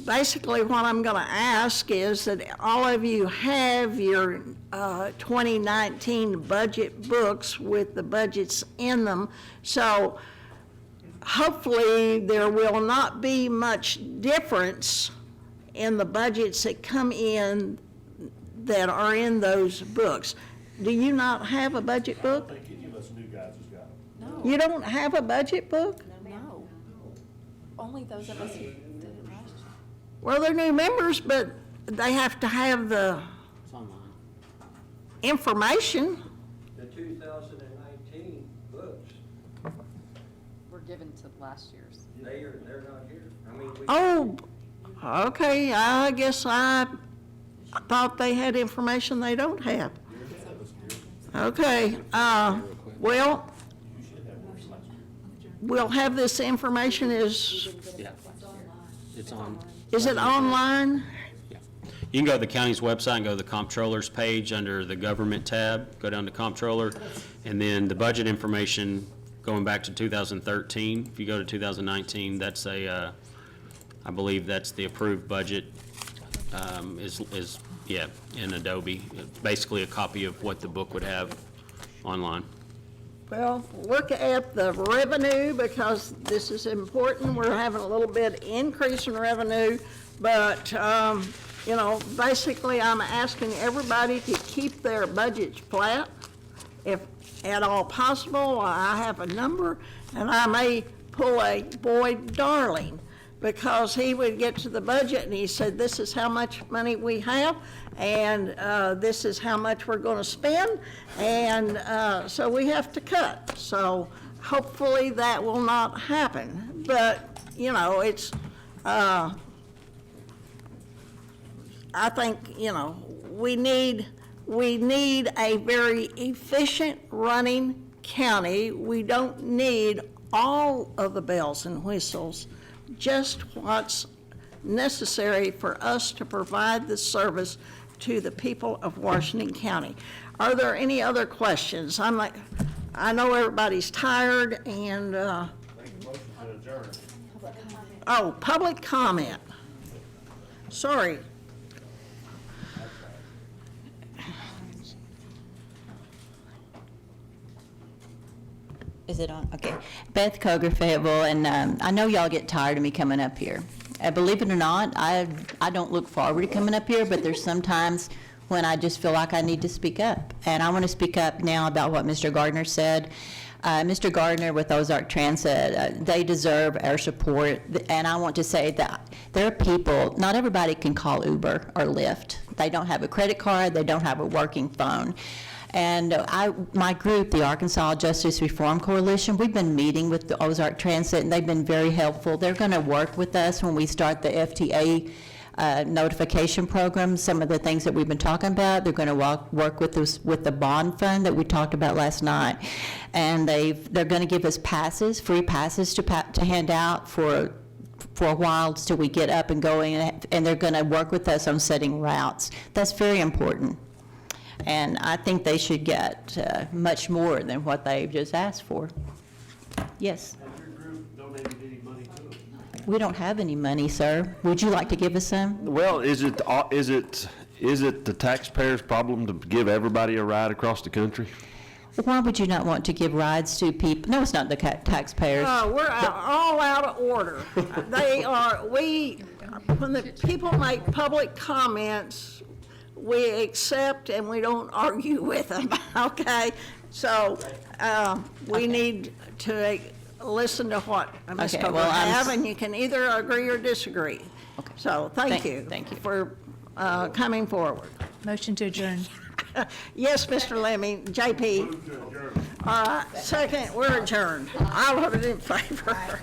Basically, what I'm going to ask is that all of you have your 2019 budget books with the budgets in them. So hopefully there will not be much difference in the budgets that come in that are in those books. Do you not have a budget book? I think any of us new guys has got them. You don't have a budget book? No. Only those of us who did it last year. Well, they're new members, but they have to have the information. The 2019 books, We're given to last year's. they're not here. I mean, we. Oh, okay, I guess I thought they had information they don't have. Okay, well, we'll have this information Yeah. It's on. is it online? You can go to the county's website and go to the Comptroller's page under the Government tab, go down to Comptroller, and then the budget information going back to 2013. If you go to 2019, that's I believe that's the approved budget, in Adobe. It's basically a copy of what the book would have online. Well, look at the revenue, because this is important. We're having a little bit increase in revenue, but, you know, basically I'm asking everybody to keep their budgets flat. If at all possible, I have a number, and I may pull a Boyd Darling, because he would get to the budget and he said, this is how much money we have, and this is how much we're going to spend, and so we have to cut. So hopefully that will not happen. But, you know, it's, I think, you know, we need a very efficient running county. We don't need all of the bells and whistles, just what's necessary for us to provide the service to the people of Washington County. Are there any other questions? I know everybody's tired, and, oh, public comment. Sorry. Is it on? Okay. Beth Koger, Fayetteville, and I know y'all get tired of me coming up here. Believe it or not, I don't look forward to coming up here, but there's sometimes when I just feel like I need to speak up. And I want to speak up now about what Mr. Gardner said. Mr. Gardner with Ozark Transit, they deserve our support. And I want to say that there are people, not everybody can call Uber or Lyft. They don't have a credit card, they don't have a working phone. And my group, the Arkansas Justice Reform Coalition, we've been meeting with the Ozark Transit, and they've been very helpful. They're going to work with us when we start the FTA notification program, some of the things that we've been talking about. They're going to work with us with the bond fund that we talked about last night. And they're going to give us passes, free passes to hand out for a while till we get up and going, and they're going to work with us on setting routes. That's very important. And I think they should get much more than what they've just asked for. Yes? Has your group donated any money to them? We don't have any money, sir. Would you like to give us some? Well, is it the taxpayers' problem to give everybody a ride across the country? Why would you not want to give rides to people? No, it's not the taxpayers. We're all out of order. When the people make public comments, we accept and we don't argue with them, okay? So, we need to listen to what Ms. Okay, Coker well, have, and you can either agree or disagree. So, thank you. Thank you. For coming forward. Motion to adjourn. Yes, Mr. Lemmy, JP. All right, second, we're adjourned. I voted in favor.